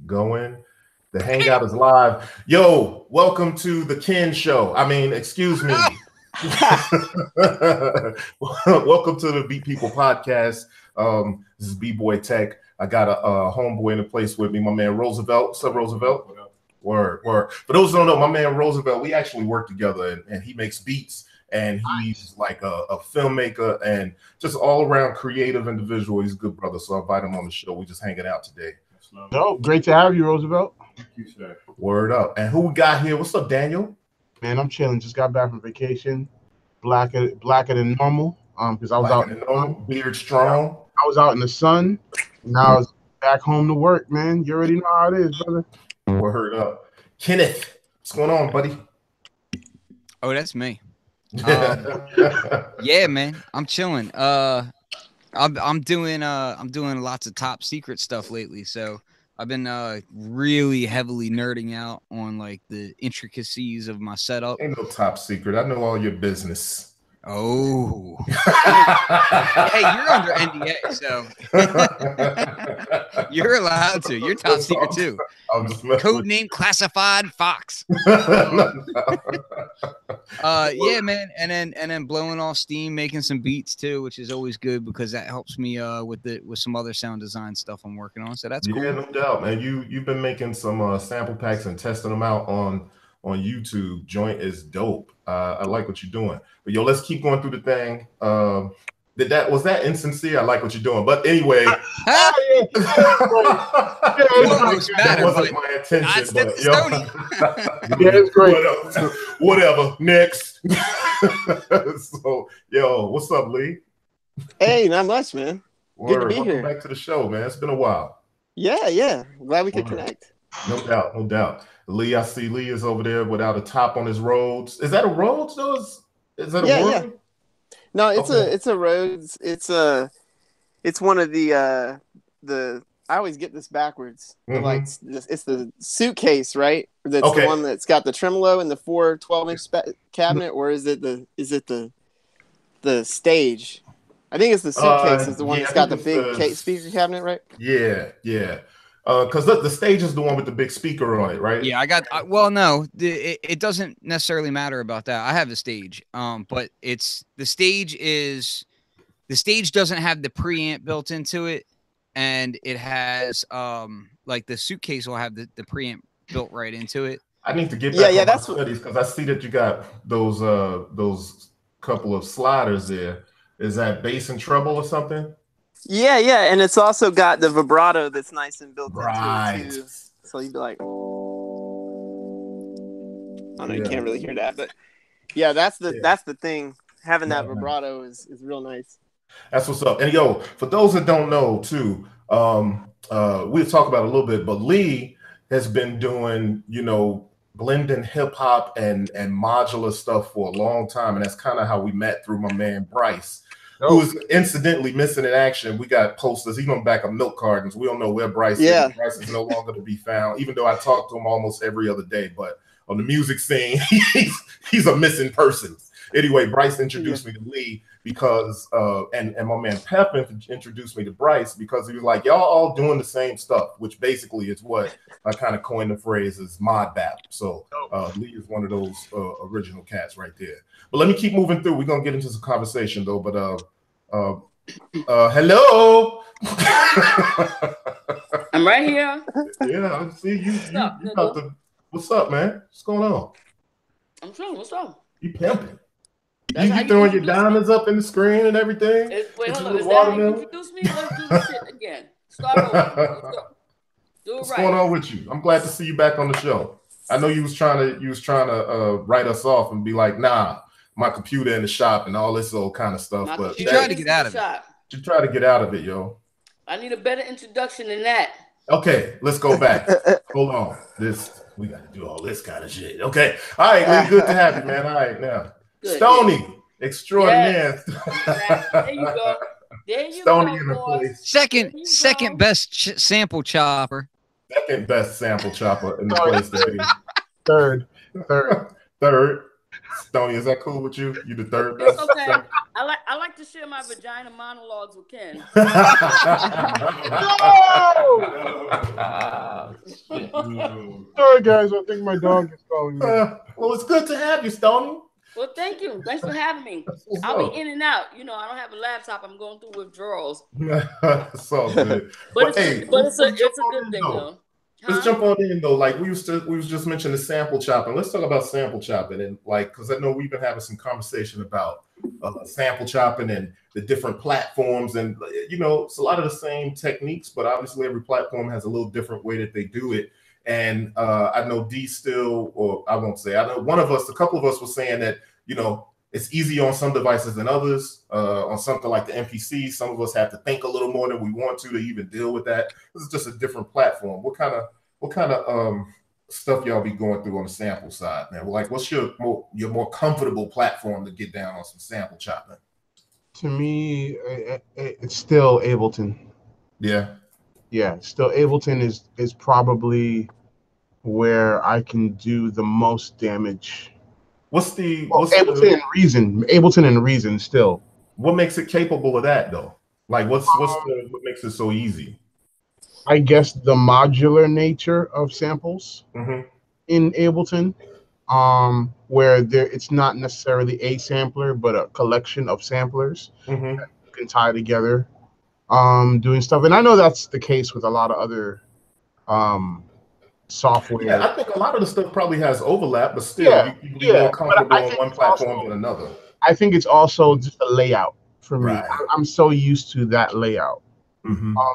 going. The Hangout is live. Yo, welcome to the Ken Show. I mean, excuse me. Welcome to the Beatppl podcast. This is B-Boy Tech. I got a homeboy in the place with me, my man Roosevelt. What's up, Roosevelt? Word. For those who don't know, my man Roosevelt, we actually work together, and he makes beats, and he's like a filmmaker and just all around creative individual. He's a good brother, so I invite him on the show. We just hanging out today. No, great to have you, Roosevelt. Thank you, sir. Word up. And who we got here? What's up, Daniel? Man, I'm chilling. Just got back from vacation. Blacker than normal. Because I was Blacker than normal, beard strong. I was out in the sun. Now I was back home to work, man. You already know how it is, brother. Word up. Kenneth, what's going on, buddy? Oh, that's me. Yeah, man, I'm chilling. I'm doing lots of top secret stuff lately, so I've been really heavily nerding out on like the intricacies of my setup. Ain't no top secret. I know all your business. Oh, hey, you're under NDA, so you're allowed to. You're top secret too. Code name classified Fox. Yeah, man, and then blowing off steam, making some beats too, which is always good because that helps me with some other sound design stuff I'm working on. So that's cool. Yeah, no doubt, man. You've been making some sample packs and testing them out on YouTube. Joint is dope. I like what you're doing. But yo, let's keep going through the thing. Was that insincere? I like what you're doing. But anyway, that wasn't my intention. But yo, yeah, it's great. Whatever. Next. So, yo, what's up, Lee? Hey, not much, man. Good to be here. Welcome back to the show, man. It's been a while. Yeah. Glad we could connect. No doubt. Lee, I see Lee is over there without a top on his Rhodes. Is that a Rhodes though? Is that a Rhodes? Yeah. No, it's a Rhodes. It's one of the I always get this backwards. Mm-hmm. Like it's the suitcase, right? That's the one that's got the tremolo and the 412-inch cabinet, or is it the stage? I think it's the suitcase is the one that's got the big speaker cabinet, right? Yeah. Because the stage is the one with the big speaker on it, right? Yeah, it doesn't necessarily matter about that. I have a stage, but the stage doesn't have the preamp built into it, and it has like the suitcase will have the preamp built right into it. I need to get back on my studies because I see that you got those couple of sliders there. Is that bass and treble or something? Yeah, and it's also got the vibrato that's nice and built into it too. So you'd be like, I don't know, you can't really hear that, but yeah, that's the thing. Having that vibrato is real nice. That's what's up. And yo, for those that don't know too, we'll talk about it a little bit, but Lee has been doing, blending hip hop and modular stuff for a long time, and that's kind of how we met through my man Bryce. Who is incidentally missing in action. We got posters, even on back of milk cartons. We don't know where Bryce is. Bryce is no longer to be found, even though I talk to him almost every other day. But on the music scene, he's a missing person. Anyway, Bryce introduced me to Lee because, and my man Pep introduced me to Bryce because he was like, y'all all doing the same stuff, which basically is what I kind of coined the phrase as mod bap. So Lee is one of those original cats right there. But let me keep moving through. We're going to get into some conversation though, but hello. I'm right here. Yeah, I see you. What's up, man? What's going on? I'm chilling. What's up? You pimping. You throwing your diamonds up in the screen and everything? Wait, hold on. Is that how you introduce me? Let's do this shit again. Start over. Let's go. Do it What's right. going on with you? I'm glad to see you back on the show. I know you was trying to write us off and be like, nah, my computer in the shop and all this old kind of stuff. But you try to get out of it. You try to get out of it, yo. I need a better introduction than that. Okay, let's go back. Hold on. We got to do all this kind of shit. Okay. All right, man. Good to have you, man. All right, now. Good, Stony, extraordinaire. Yes. There you go. Stony in the place. Second best sample chopper. Second best sample chopper in the place to be. Third. Stony, is that cool with you? You the third best? It's okay. I like to share my vagina monologues with Ken. Sorry, guys. I think my dog is calling me. Well, it's good to have you, Stony. Well, thank you. Thanks for having me. I'll be in and out. You know, I don't have a laptop. I'm going through withdrawals. It's all good. But hey, it's a good thing though. Let's jump on in though. Like we was just mentioning the sample chopping. Let's talk about sample chopping and like because I know we've been having some conversation about sample chopping and the different platforms and you know it's a lot of the same techniques, but obviously every platform has a little different way that they do it. And I know D still, or I won't say, I know a couple of us were saying that you know it's easier on some devices than others. On something like the MPC, some of us have to think a little more than we want to even deal with that. This is just a different platform. What kind of stuff y'all be going through on the sample side, man? Like, what's your more comfortable platform to get down on some sample chopping? To me, it's still Ableton. Yeah, still Ableton is probably where I can do the most damage. Ableton and Reason still. What makes it capable of that though? Like what makes it so easy? I guess the modular nature of samples in Ableton, where it's not necessarily a sampler, but a collection of samplers that you can tie together, doing stuff. And I know that's the case with a lot of other software. Yeah, I think a lot of the stuff probably has overlap, but still you can be more comfortable on one platform than another. I think it's also just a layout for me. I'm so used to that layout.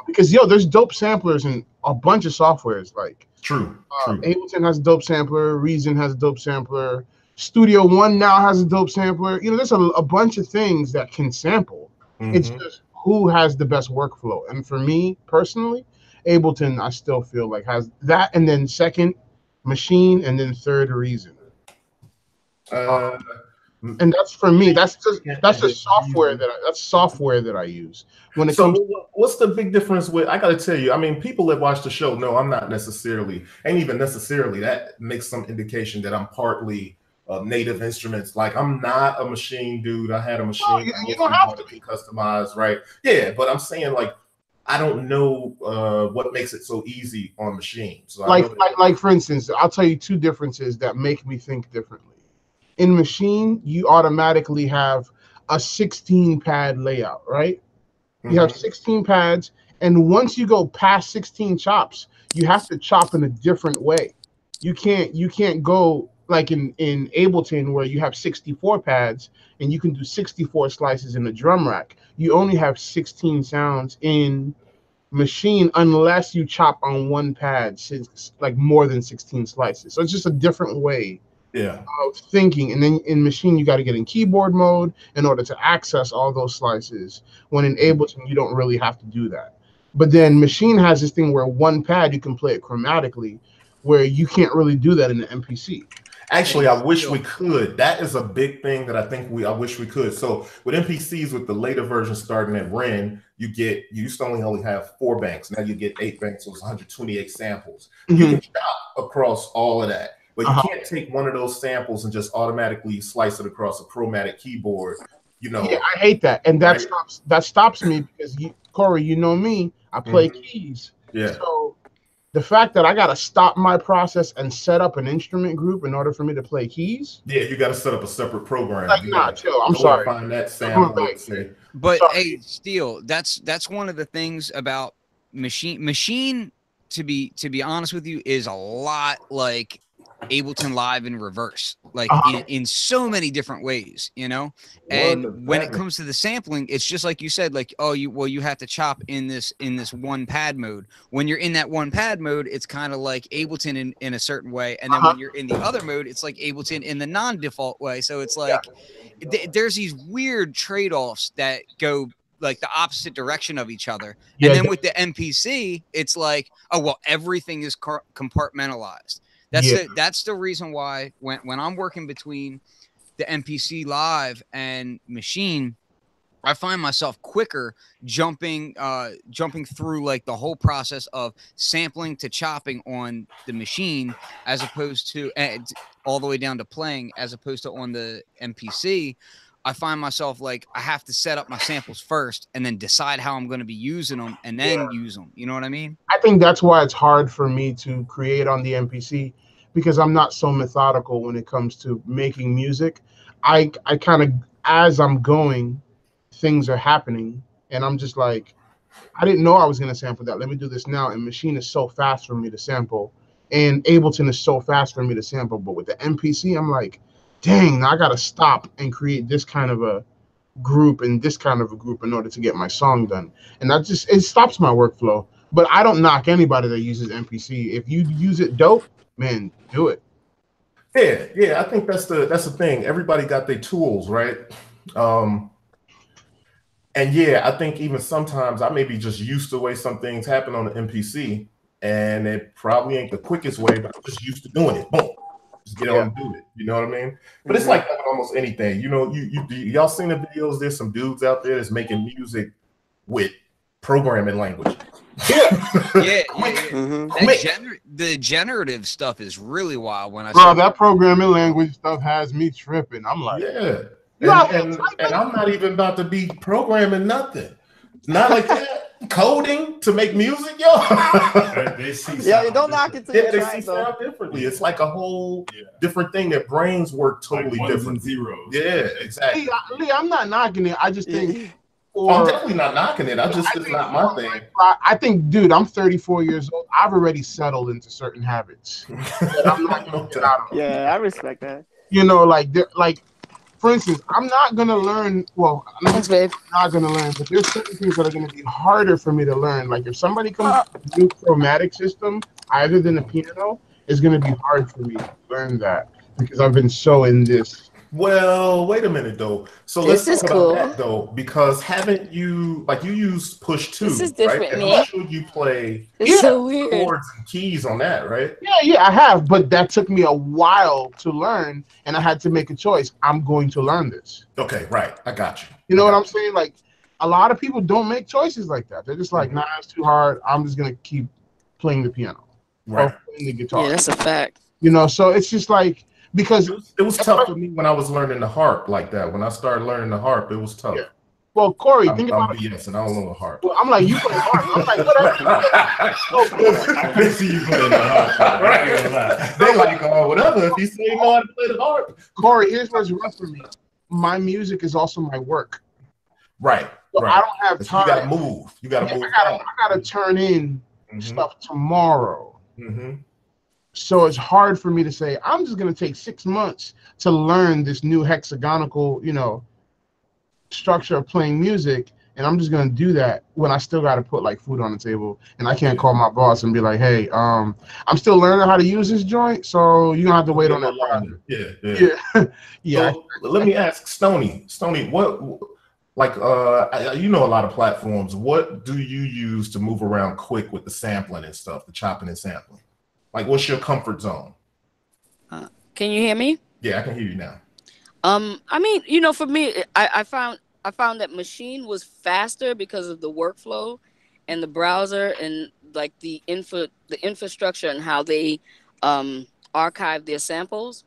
Because there's dope samplers in a bunch of softwares. Like true. Ableton has a dope sampler, Reason has a dope sampler, Studio One now has a dope sampler. You know, there's a bunch of things that can sample. It's just who has the best workflow. And for me personally, Ableton, I still feel like has that, and then second, Machine, and then third, Reason. And that's for me. That's the software that I use. When it comes, what's the big difference with? I got to tell you, I mean, people that watch the show know I'm not necessarily, ain't even necessarily. That makes some indication that I'm partly Native Instruments. Like I'm not a Machine dude. I had a Machine. You don't have to be customized, right? Yeah, but I'm saying like I don't know what makes it so easy on Machine. So like for instance, I'll tell you two differences that make me think differently. In Machine, you automatically have a 16 pad layout, right? You have 16 pads, and once you go past 16 chops, you have to chop in a different way. You can't go like in Ableton where you have 64 pads and you can do 64 slices in a drum rack. You only have 16 sounds in Machine unless you chop on one pad, like more than 16 slices. So it's just a different way of thinking. And then in Machine, you got to get in keyboard mode in order to access all those slices. When in Ableton, you don't really have to do that. But then Machine has this thing where one pad, you can play it chromatically, where you can't really do that in the MPC. Actually, I wish we could. That is a big thing that I wish we could. So with MPCs, with the later version starting at Ren, you used to only have 4 banks. Now you get 8 banks, so it's 128 samples. You can chop across all of that. But you can't take one of those samples and just automatically slice it across a chromatic keyboard. You know, yeah, I hate that, and that stops me because Corey, you know me, I play keys. Yeah. So the fact that I got to stop my process and set up an instrument group in order for me to play keys. Yeah, you got to set up a separate program. Like, nah, chill. I'm sorry. Find that sample. But hey, Steele, that's one of the things about Machine. To be honest with you, is a lot like Ableton Live in reverse, like in so many different ways, you know. And when it comes to the sampling, it's just like you said, like, you have to chop in this one pad mode. When you're in that one pad mode, it's kind of like Ableton in a certain way, and then when you're in the other mode, it's like Ableton in the non-default way. So it's like there's these weird trade-offs that go like the opposite direction of each other. And then with the MPC, it's like, oh well, everything is compartmentalized. That's the reason why when I'm working between the MPC Live and Machine, I find myself quicker jumping through like the whole process of sampling to chopping on the Machine as opposed to all the way down to playing as opposed to on the MPC. I find myself like I have to set up my samples first and then decide how I'm going to be using them and then use them. You know what I mean? I think that's why it's hard for me to create on the MPC, because I'm not so methodical when it comes to making music. I kind of, as I'm going, things are happening, and I'm just like, I didn't know I was gonna sample that. Let me do this now. And Machine is so fast for me to sample, and Ableton is so fast for me to sample. But with the MPC, I'm like, dang, now I gotta stop and create this kind of a group and this kind of a group in order to get my song done. And that just, it stops my workflow. But I don't knock anybody that uses MPC. If you use it dope, man, do it. Yeah. I think that's the thing. Everybody got their tools, right? And yeah, I think even sometimes I may be just used to the way some things happen on the MPC, and it probably ain't the quickest way, but I'm just used to doing it. Boom. Just get on and do it. You know what I mean? But it's like that with almost anything. You know, y'all seen the videos? There's some dudes out there that's making music with programming language. The generative stuff is really wild. When that programming language stuff has me tripping. I'm like, and I'm not even about to be programming nothing. Not like that. Coding to make music, yo. They see don't knock it. They see sound differently. It's like a whole different thing. That brains work totally like different. Zeros. Yeah, exactly. Lee, I'm not knocking it. I just think. I'm definitely not knocking it. It's not my thing. I think, dude, I'm 34 years old. I've already settled into certain habits. I'm not gonna get out of them. Yeah, I respect that. You know, for instance, I'm not gonna learn. Well, I'm not gonna learn, but there's certain things that are gonna be harder for me to learn. Like if somebody comes with a new chromatic system, other than the piano, it's gonna be hard for me to learn that because I've been so in this. Well, wait a minute though. So let's talk about that though, because haven't you you use Push 2, this is different, right? And man. I'm sure you play so weird. chords and keys on that, right? Yeah, I have, but that took me a while to learn, and I had to make a choice. I'm going to learn this. Okay, right. I got you. You know what I'm saying? Like a lot of people don't make choices like that. They're just like, nah, it's too hard. I'm just gonna keep playing the piano or playing the guitar. Yeah, that's a fact. You know, so it's just like. Because it was tough for me when I was learning the harp like that. When I started learning the harp, it was tough. Yeah. Well, Corey, think about it. Yes, and I don't know the harp. Well, I'm like, you play harp. I'm like, whatever. I can see you playing the harp. Right? They like, oh, whatever. If you say you know how to play the harp. Corey, here's what's rough for me. My music is also my work. Right. So I don't have time. You gotta move. You gotta move. I gotta turn in stuff tomorrow. So it's hard for me to say, I'm just going to take 6 months to learn this new hexagonal, structure of playing music. And I'm just going to do that when I still got to put like food on the table. And I can't call my boss and be like, hey, I'm still learning how to use this joint. So you're going to have to wait on that project. Yeah. So let me ask Stoney, what, you know, a lot of platforms, what do you use to move around quick with the sampling and stuff, the chopping and sampling? Like, what's your comfort zone? Can you hear me? Yeah, I can hear you now. I mean, for me, I found that Machine was faster because of the workflow and the browser and like the infrastructure and how they archive their samples.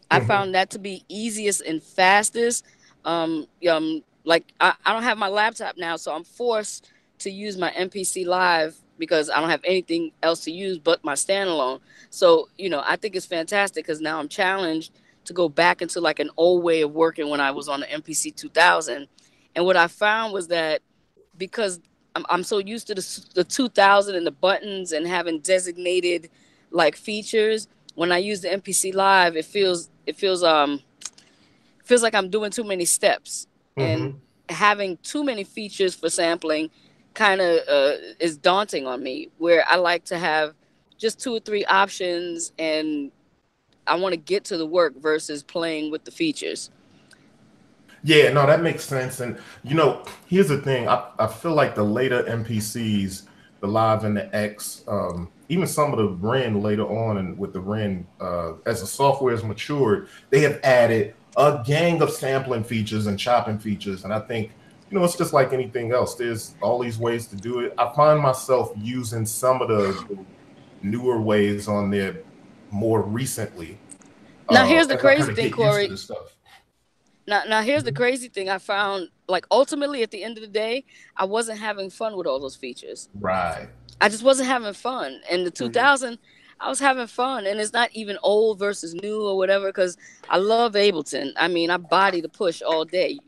I found that to be easiest and fastest. Like I don't have my laptop now, so I'm forced to use my MPC Live because I don't have anything else to use but my standalone. So, I think it's fantastic because now I'm challenged to go back into like an old way of working when I was on the MPC 2000. And what I found was that because I'm so used to the 2000 and the buttons and having designated like features, when I use the MPC Live, it feels like I'm doing too many steps and having too many features for sampling kind of is daunting on me, where I like to have just 2 or 3 options and I want to get to the work versus playing with the features. Yeah, no, that makes sense. And, here's the thing. I feel like the later MPCs, the Live and the X, even some of the Ren later on, and with the Ren, as the software has matured, they have added a gang of sampling features and chopping features. And I think, it's just like anything else. There's all these ways to do it. I find myself using some of the newer ways on there more recently. Now, here's the crazy thing, Corey. Now here's the crazy thing I found. Like ultimately, at the end of the day, I wasn't having fun with all those features. Right. I just wasn't having fun. In the 2000, I was having fun, and it's not even old versus new or whatever. Because I love Ableton. I mean, I body the push all day,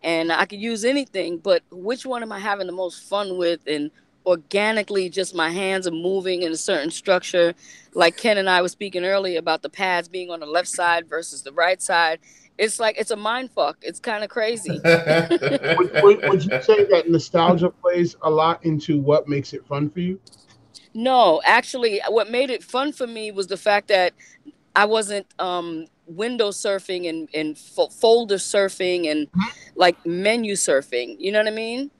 and I could use anything. But which one am I having the most fun with? And organically, just my hands are moving in a certain structure. Like Ken and I were speaking earlier about the pads being on the left side versus the right side. It's like it's a mind fuck. It's kind of crazy. Would you say that nostalgia plays a lot into what makes it fun for you? No, actually, what made it fun for me was the fact that I wasn't window surfing and folder surfing and like menu surfing. You know what I mean?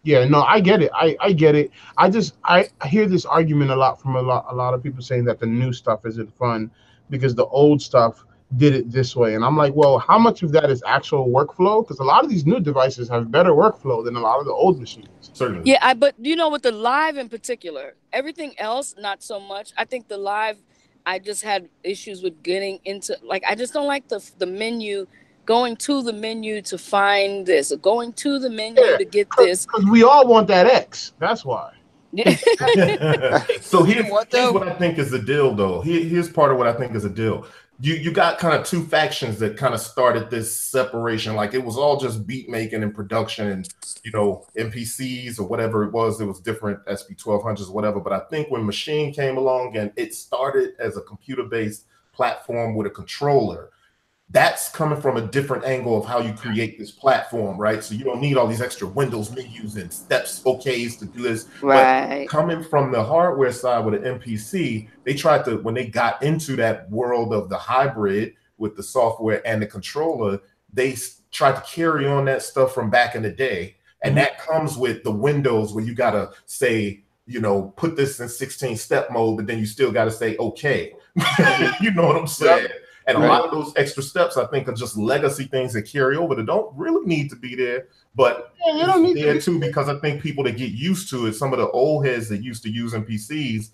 Yeah, no, I get it. I get it. I hear this argument a lot from a lot of people saying that the new stuff isn't fun because the old stuff did it this way. And I'm like, well, how much of that is actual workflow? Because a lot of these new devices have better workflow than a lot of the old machines. Certainly. Yeah, but you know, with the live in particular, everything else not so much. I think the live, I just had issues with getting into, like, I just don't like the menu, going to the menu to find this, or going to the menu to get this. Because we all want that X. That's why. So here's what I think is the deal, though. Here's part of what I think is a deal. You got kind of two factions that kind of started this separation. Like it was all just beat making and production and, you know, MPCs or whatever it was. There was different SP1200s or whatever. But I think when Machine came along and it started as a computer-based platform with a controller, that's coming from a different angle of how you create this platform, right? So you don't need all these extra windows, menus, and steps, okays to do this. Right. But coming from the hardware side with an MPC, they tried to, when they got into that world of the hybrid with the software and the controller, they tried to carry on that stuff from back in the day. And that comes with the windows where you got to say, you know, put this in 16-step mode, but then you still got to say, okay. You know what I'm saying? Yep. And a lot of those extra steps, I think, are just legacy things that carry over that don't really need to be there, but they don't need there too, because I think people that get used to it, some of the old heads that used to use PCs,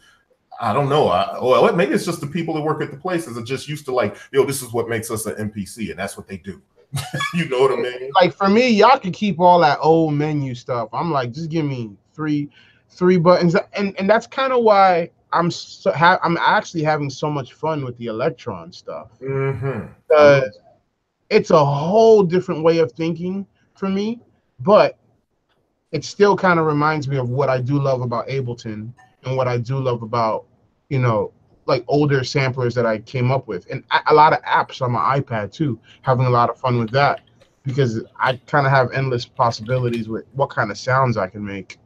I don't know. Or maybe it's just the people that work at the places are just used to like, yo, this is what makes us an MPC, and that's what they do. You know what I mean? Like for me, y'all can keep all that old menu stuff. I'm like, just give me three buttons, and that's kind of why I'm actually having so much fun with the Electron stuff. Because it's a whole different way of thinking for me, but it still kind of reminds me of what I do love about Ableton and what I do love about, you know, like older samplers that I came up with, and a lot of apps on my iPad too, having a lot of fun with that because I kind of have endless possibilities with what kind of sounds I can make.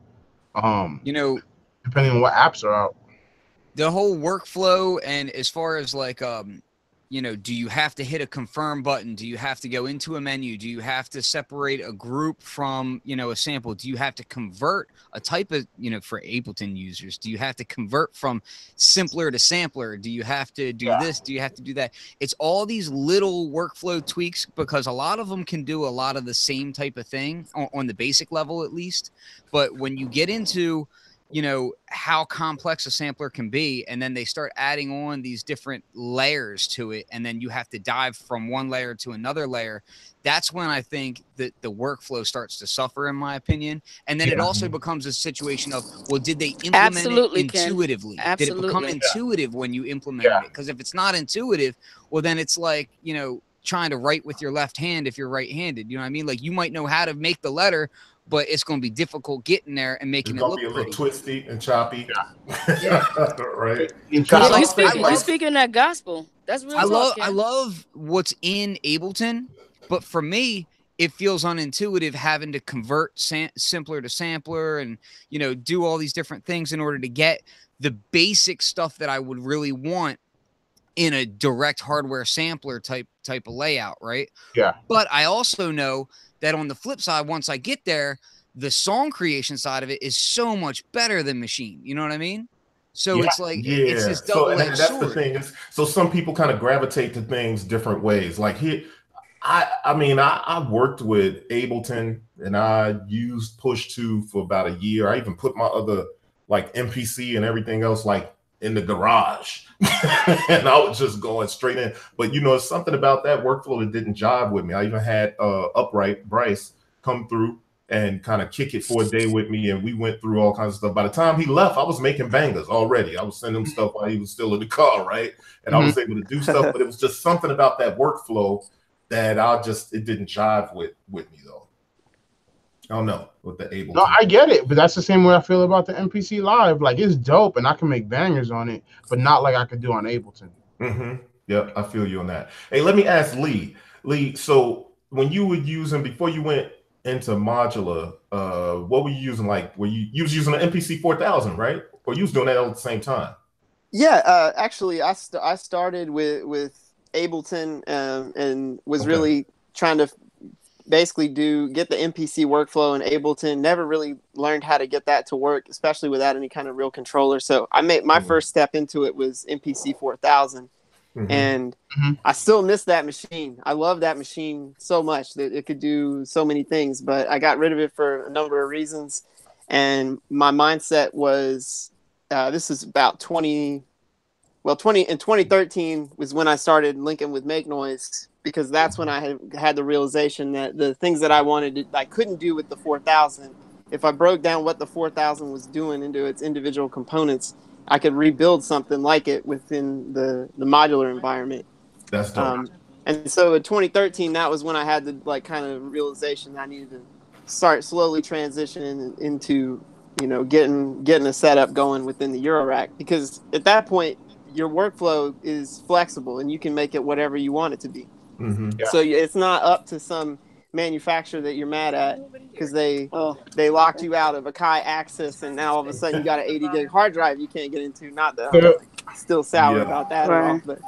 You know, depending on what apps are out. The whole workflow, and as far as like you know, do you have to hit a confirm button? Do you have to go into a menu? Do you have to separate a group from, you know, a sample? Do you have to convert a type of, you know, for Ableton users? Do you have to convert from simpler to sampler? Do you have to do this? Do you have to do that? It's all these little workflow tweaks because a lot of them can do a lot of the same type of thing on the basic level, at least. But when you get into, you know, how complex a sampler can be, and then they start adding on these different layers to it, and then you have to dive from one layer to another layer. That's when I think that the workflow starts to suffer, in my opinion. And then it also becomes a situation of, well, did they implement it intuitively? Did it become intuitive when you implemented it? Because if it's not intuitive, well, then it's like, you know, trying to write with your left hand if you're right-handed. You know what I mean? Like, you might know how to make the letter, but it's going to be difficult getting there and making it look be a pretty. Little twisty and choppy. Right. You're speaking that gospel. That's real. I love what's in Ableton, but for me, it feels unintuitive having to convert simpler to sampler and, you know, do all these different things in order to get the basic stuff that I would really want in a direct hardware sampler type of layout, right? Yeah. But I also know that on the flip side, once I get there, the song creation side of it is so much better than Machine. You know what I mean? So it's like, it's this double-edged sword. That's the thing. So some people kind of gravitate to things different ways. Like here, I mean, I worked with Ableton and I used Push 2 for about a year. I even put my other like MPC and everything else like in the garage, and I was just going straight in. But you know, it's something about that workflow that didn't jive with me. I even had Upright Bryce come through and kind of kick it for a day with me, and we went through all kinds of stuff. By the time he left, I was making bangers already. I was sending him stuff while he was still in the car, right? And I was able to do stuff, but it was just something about that workflow that it didn't jive with me though. I don't know what the Ableton. No, I get it, but that's the same way I feel about the MPC Live. Like, it's dope, and I can make bangers on it, but not like I could do on Ableton. Yeah, I feel you on that. Hey, let me ask Lee. Lee, so when you were using, before you went into modular, what were you using? Like, you was using an MPC 4000, right? Or you was doing that all at the same time? Yeah, actually, I started with Ableton and was really trying to basically get the MPC workflow in Ableton. Never really learned how to get that to work, especially without any kind of real controller. So I made my first step into it was MPC 4000, and I still miss that machine. I love that machine so much that it could do so many things, but I got rid of it for a number of reasons. And my mindset was, this is about 2013 was when I started linking with Make Noise, because that's when I had the realization that the things that I wanted I couldn't do with the 4000. If I broke down what the 4000 was doing into its individual components, I could rebuild something like it within the modular environment. That's dope. And so in 2013, that was when I had the kind of realization that I needed to start slowly transitioning into, getting a setup going within the Eurorack, because at that point your workflow is flexible and you can make it whatever you want it to be. So it's not up to some manufacturer that you're mad at because they locked you out of a Kai Access, and now all of a sudden you got an 80 gig hard drive you can't get into. Not that I'm still sour about that at all, but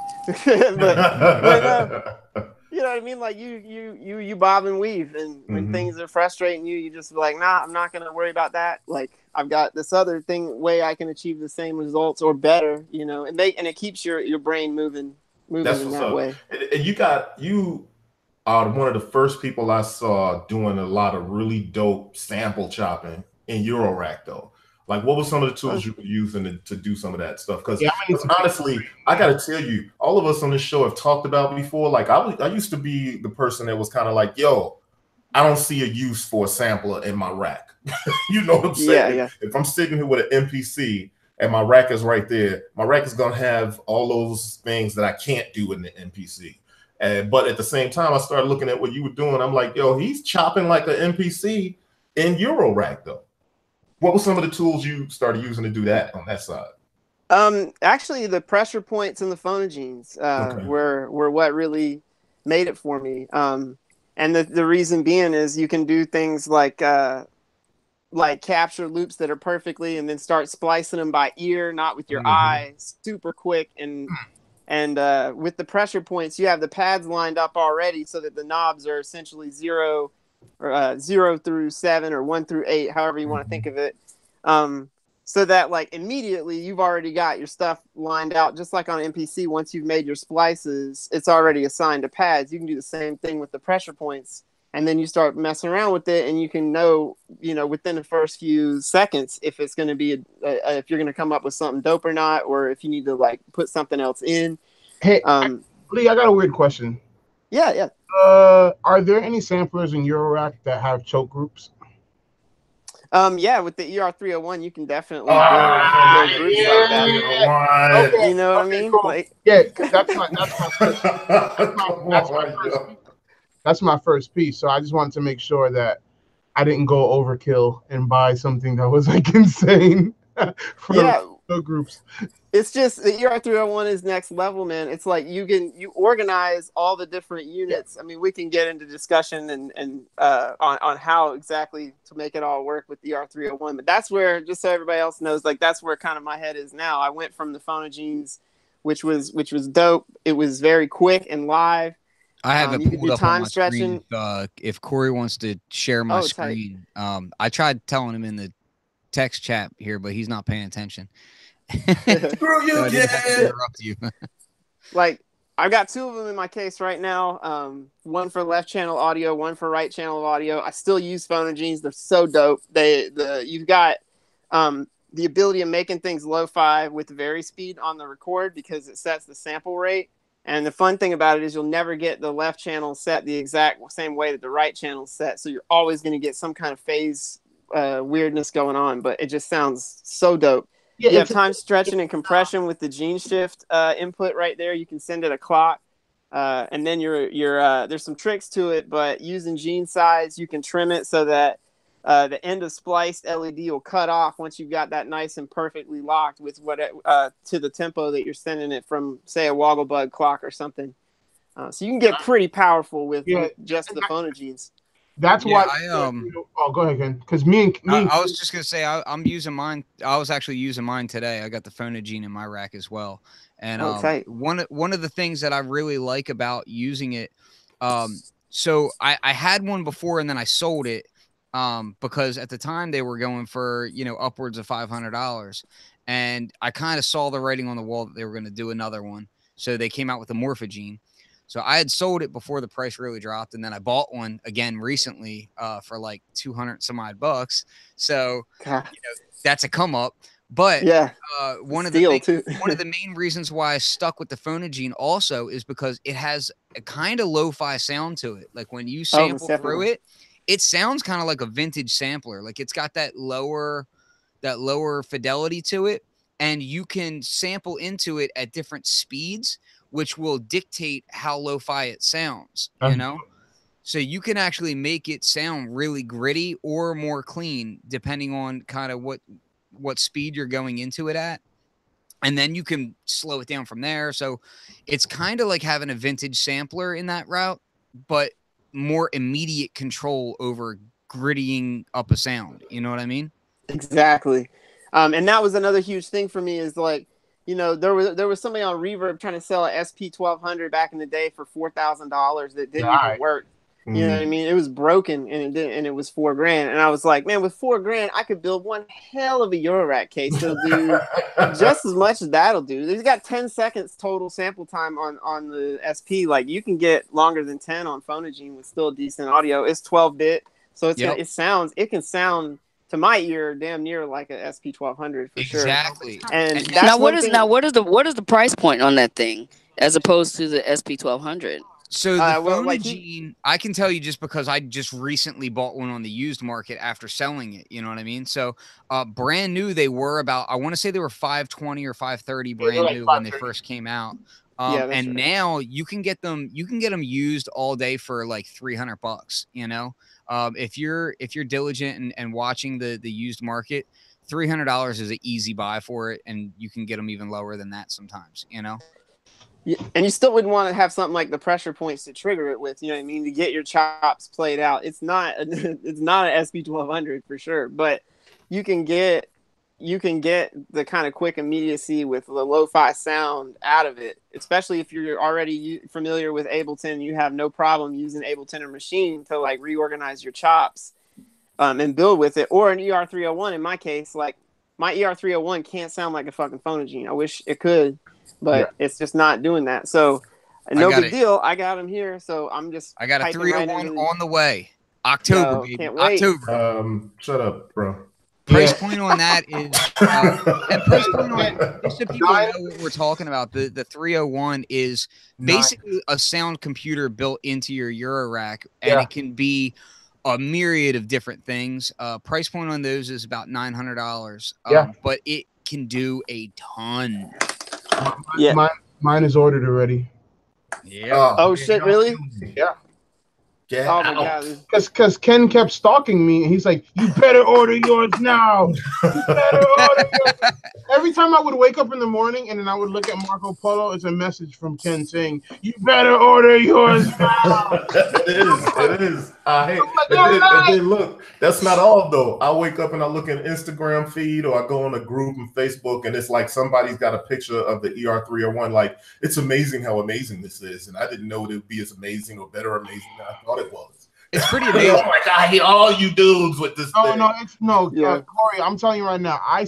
you know what I mean? Like you bob and weave, and when things are frustrating you just be like, nah, I'm not gonna worry about that. Like, I've got this other way I can achieve the same results or better, and it keeps your brain moving in that way. And you are one of the first people I saw doing a lot of really dope sample chopping in Eurorack though. Like, what were some of the tools you were using to do some of that stuff? Because honestly, I got to tell you, all of us on this show have talked about before. Like, I used to be the person that was kind of like, yo, I don't see a use for a sampler in my rack. You know what I'm saying? Yeah. If I'm sitting here with an MPC and my rack is right there, my rack is going to have all those things that I can't do in the MPC. But at the same time, I started looking at what you were doing. I'm like, yo, he's chopping like an MPC in Eurorack though. What were some of the tools you started using to do that on that side? Actually, the pressure points and the phonogenes were what really made it for me. And the reason being is you can do things like capture loops that are perfectly, and then start splicing them by ear, not with your eye, super quick. And with the pressure points, you have the pads lined up already so that the knobs are essentially 0 through 7 or 1 through 8, however you want to think of it. So that immediately you've already got your stuff lined out, just like on MPC. Once you've made your splices, it's already assigned to pads. You can do the same thing with the pressure points, and then you start messing around with it, and you can know, within the first few seconds if it's going to be if you're going to come up with something dope or not, or if you need to put something else in. Hey, Lee, I got a weird question. Yeah. Are there any samplers in Eurorack that have choke groups? Yeah, with the ER301, you can definitely build groups like that. Okay, you know what I mean? Cool. That's my first piece. So I just wanted to make sure that I didn't go overkill and buy something that was insane for groups. It's just the ER301 is next level, man. It's like you organize all the different units. I mean, we can get into discussion and on how exactly to make it all work with the ER301, but that's where, just so everybody else knows, that's where kind of my head is now. I went from the phonogenes, which was dope. It was very quick and live. I have it pulled up on my stretching. Screen. If Corey wants to share my screen, I tried telling him in the text chat here, but he's not paying attention. Screw you, interrupt you. I've got 2 of them in my case right now. One for left channel audio, one for right channel audio. I still use phonogenes. They're so dope. You've got the ability of making things lo-fi with the vary speed on the record because it sets the sample rate. And the fun thing about it is you'll never get the left channel set the exact same way that the right channel is set. So you're always going to get some kind of phase weirdness going on, but it just sounds so dope. Yeah, you have time stretching and compression with the gene shift input right there. You can send it a clock. And then there's some tricks to it, but using gene size, you can trim it so that the end of spliced LED will cut off once you've got that nice and perfectly locked with to the tempo that you're sending it from, say, a Wogglebug clock or something. So you can get pretty powerful with just the phonogenes. That's why. Go ahead, Ken. Because I was just gonna say I'm using mine. I was actually using mine today. I got the phonogene in my rack as well. And one of the things that I really like about using it, so I had one before and then I sold it because at the time they were going for upwards of $500, and I kind of saw the writing on the wall that they were going to do another one. So they came out with a Morphogene. So I had sold it before the price really dropped, and then I bought one again recently for like 200 some odd bucks. So that's a come up. But one of the main reasons why I stuck with the phonogene also is because it has a kind of lo-fi sound to it. Like when you sample through it, it sounds kind of like a vintage sampler. Like it's got that lower fidelity to it, and you can sample into it at different speeds, which will dictate how lo-fi it sounds, So you can actually make it sound really gritty or more clean, depending on kind of what speed you're going into it at. And then you can slow it down from there. So it's kind of like having a vintage sampler in that route, but more immediate control over grittying up a sound. You know what I mean? Exactly. And that was another huge thing for me is like, there was somebody on Reverb trying to sell a SP1200 back in the day for $4,000 that didn't even work. You know what I mean? It was broken and it was $4,000. And I was like, man, with $4,000, I could build one hell of a Eurorack case. It'll do just as much as that'll do. It's got 10 seconds total sample time on the SP. Like you can get longer than 10 on Phonogene with still decent audio. It's 12-bit. So it can sound to my ear damn near like a SP1200 for sure. Exactly. And that's what is the price point on that thing as opposed to the SP1200? So the phonogene, I can tell you just because I just recently bought one on the used market after selling it. You know what I mean? So brand new, they were about, I want to say they were $520 or $530 brand new when they first came out. And now you can get them used all day for like $300, if you're diligent and watching the used market, $300 is an easy buy for it. And you can get them even lower than that sometimes, Yeah, and you still wouldn't want to have something like the pressure points to trigger it with, to get your chops played out. It's not an SP1200 for sure, but you can get the kind of quick immediacy with the lo-fi sound out of it, especially if you're already familiar with Ableton. You have no problem using Ableton or Machine to like reorganize your chops and build with it, or an ER301. In my case, like my ER301 can't sound like a fucking phonogene. I wish it could. But it's just not doing that. So no big deal. I got them here. So I got a 301 on the way. October, baby. Can't wait. October. Shut up, bro. Price point on that is, and price point on just so people know what we're talking about. The 301 is basically a sound computer built into your Eurorack, and it can be a myriad of different things. Price point on those is about $900. But it can do a ton. Mine is ordered already. Yeah. Oh shit! Really? Yeah. Oh my god! Because Ken kept stalking me, and he's like, "You better order yours now. You better order yours." Every time I would wake up in the morning, and then I would look at Marco Polo, it's a message from Ken saying, "You better order yours now." It is. I hate. And then look, that's not all though. I wake up and I look at Instagram feed, or I go on a group on Facebook, and it's like somebody's got a picture of the ER301. Like, it's amazing how amazing this is, and I didn't know it would be as amazing or better amazing than I thought it was. It's pretty amazing. Oh my god, I hate all you dudes with this thing. Corey, I'm telling you right now, I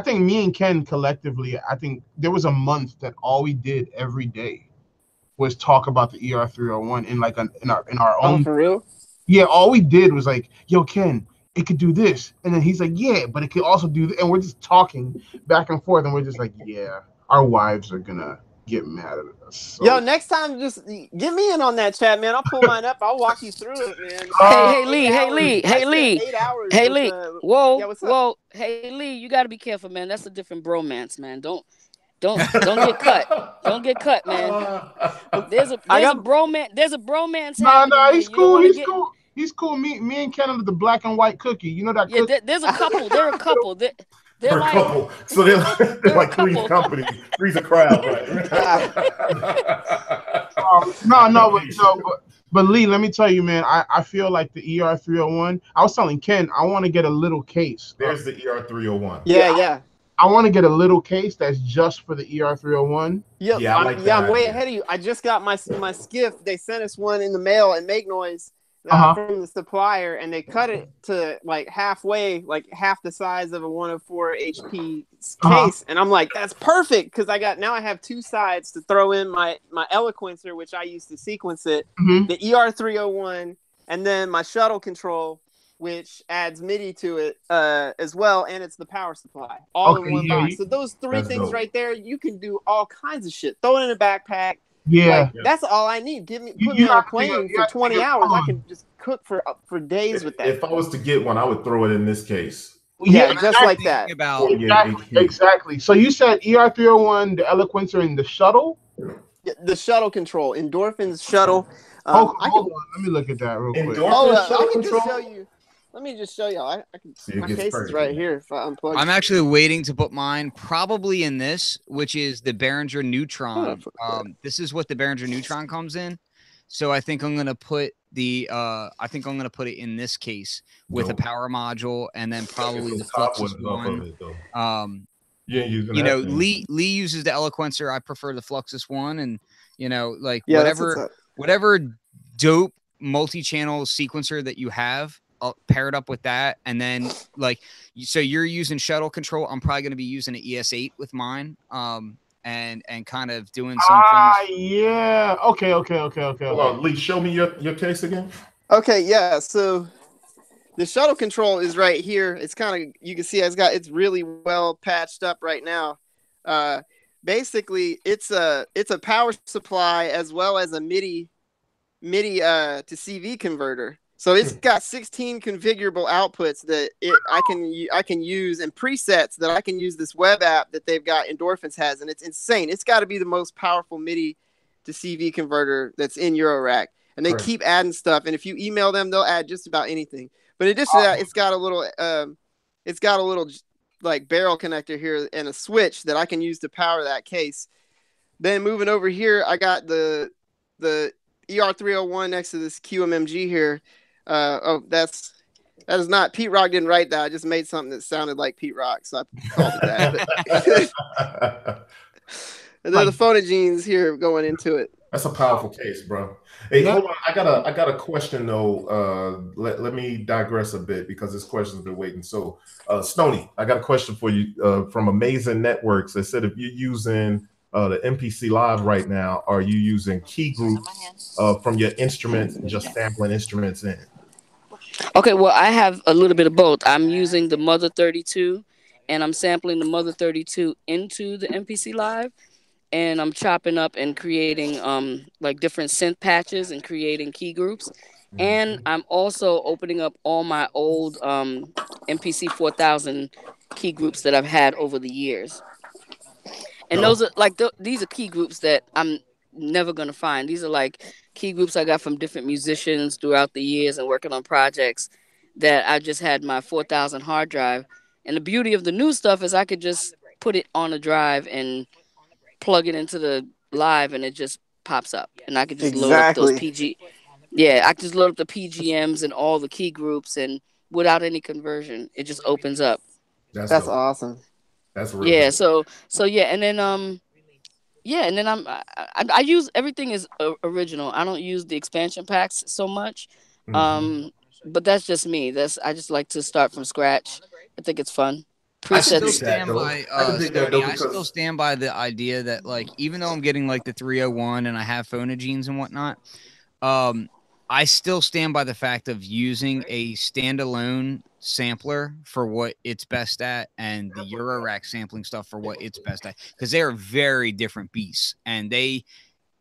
think me and Ken collectively, I think there was a month that all we did every day was talk about the ER301 in our own. For real? Yeah, all we did was like, yo, Ken, it could do this, and then he's like, yeah, but it could also do this. And we're just talking back and forth, and we're just like, yeah, our wives are gonna get mad at us. So. Yo, next time, just get me in on that chat, man. I'll pull mine up. I'll walk you through it, man. Hey Lee, hey Lee, hey Lee, 8 hours. hey Lee. Whoa, yeah, what's up? whoa, hey Lee, you got to be careful, man. That's a different bromance, man. Don't get cut. Don't get cut, man. There's a bromance. There's a bromance. Nah, he's cool. He's cool. He's cool. Me and Ken are the black and white cookie. You know that? Yeah, there's a couple. They're a couple. They're like, a couple. So they're like Three's Company. Three's a crowd, right? But Lee, let me tell you, man, I feel like the ER301. I was telling Ken, I want to get a little case. There's the ER301. Yeah. I want to get a little case that's just for the ER301. Yeah, I'm way ahead of you. I just got my skiff. They sent us one in the mail and Make Noise from the supplier, and they cut it to like halfway, like half the size of a 104 HP case. And I'm like, that's perfect, because I have two sides to throw in my Eloquencer, which I use to sequence it, the ER301, and then my shuttle control, which adds MIDI to it as well, and it's the power supply all in one box. So those three things right there, you can do all kinds of shit. Throw it in a backpack. Yeah, that's all I need. Put me on a plane for 20 hours. I can just cook for days with that. If I was to get one, I would throw it in this case. Yeah, just like that. Exactly. So you said ER301, the Eloquencer, and the shuttle. Yeah, the shuttle control, Endorphin's shuttle. Hold on. Let me look at that real quick. Let me just show y'all. My case is right here. If I unplug I'm actually waiting to put mine probably in this, which is the Behringer Neutron. This is what the Behringer Neutron comes in. So I think I'm gonna put it in this case with a power module, and then probably the Fluxus one. Lee uses the Eloquencer. I prefer the Fluxus one, and whatever dope multi-channel sequencer that you have, I'll pair it up with that. And then so you're using shuttle control. I'm probably going to be using an ES8 with mine. And kind of doing some things. Yeah. Okay. Hold on, Lee, show me your case again. Okay. Yeah. So the shuttle control is right here. It's kind of, you can see it's really well patched up right now. Basically it's a power supply as well as a MIDI to CV converter. So it's got 16 configurable outputs that I can use, and presets that I can use this web app that they've got. Endorphins has, and it's insane. It's got to be the most powerful MIDI to CV converter that's in Eurorack, and they keep adding stuff. And if you email them, they'll add just about anything. But in addition to that, it's got a little like barrel connector here and a switch that I can use to power that case. Then moving over here, I got the ER301 next to this QMMG here. That is not Pete Rock. Didn't write that. I just made something that sounded like Pete Rock, so I called it that. And then the phonogenes here going into it. That's a powerful case, bro. Hey, hold on. I got a question though. Let me digress a bit because this question's been waiting. So, Stoney, I got a question for you from Amazing Networks. They said if you're using the MPC Live right now, are you using key groups from your instruments and just sampling instruments in? Okay, well, I have a little bit of both. I'm using the Mother 32, and I'm sampling the Mother 32 into the MPC Live, and I'm chopping up and creating like different synth patches and creating key groups. And I'm also opening up all my old MPC 4000 key groups that I've had over the years. And those are like these are key groups that I'm never gonna find. These are like key groups I got from different musicians throughout the years and working on projects that I just had my 4000 hard drive. And the beauty of the new stuff is I could just put it on a drive and plug it into the Live, and it just pops up. And I could just load up those PG. Yeah, I could just load up the PGMs and all the key groups, and without any conversion, it just opens up. That's awesome. That's really cool. So yeah, and then I use everything is original. I don't use the expansion packs so much. But that's just me. I just like to start from scratch. I think it's fun. I still stand by the idea that, like, even though I'm getting like the 301 and I have phonogenes and whatnot, I still stand by the fact of using a standalone sampler for what it's best at, and the Eurorack sampling stuff for what it's best at, because they are very different beasts. And they,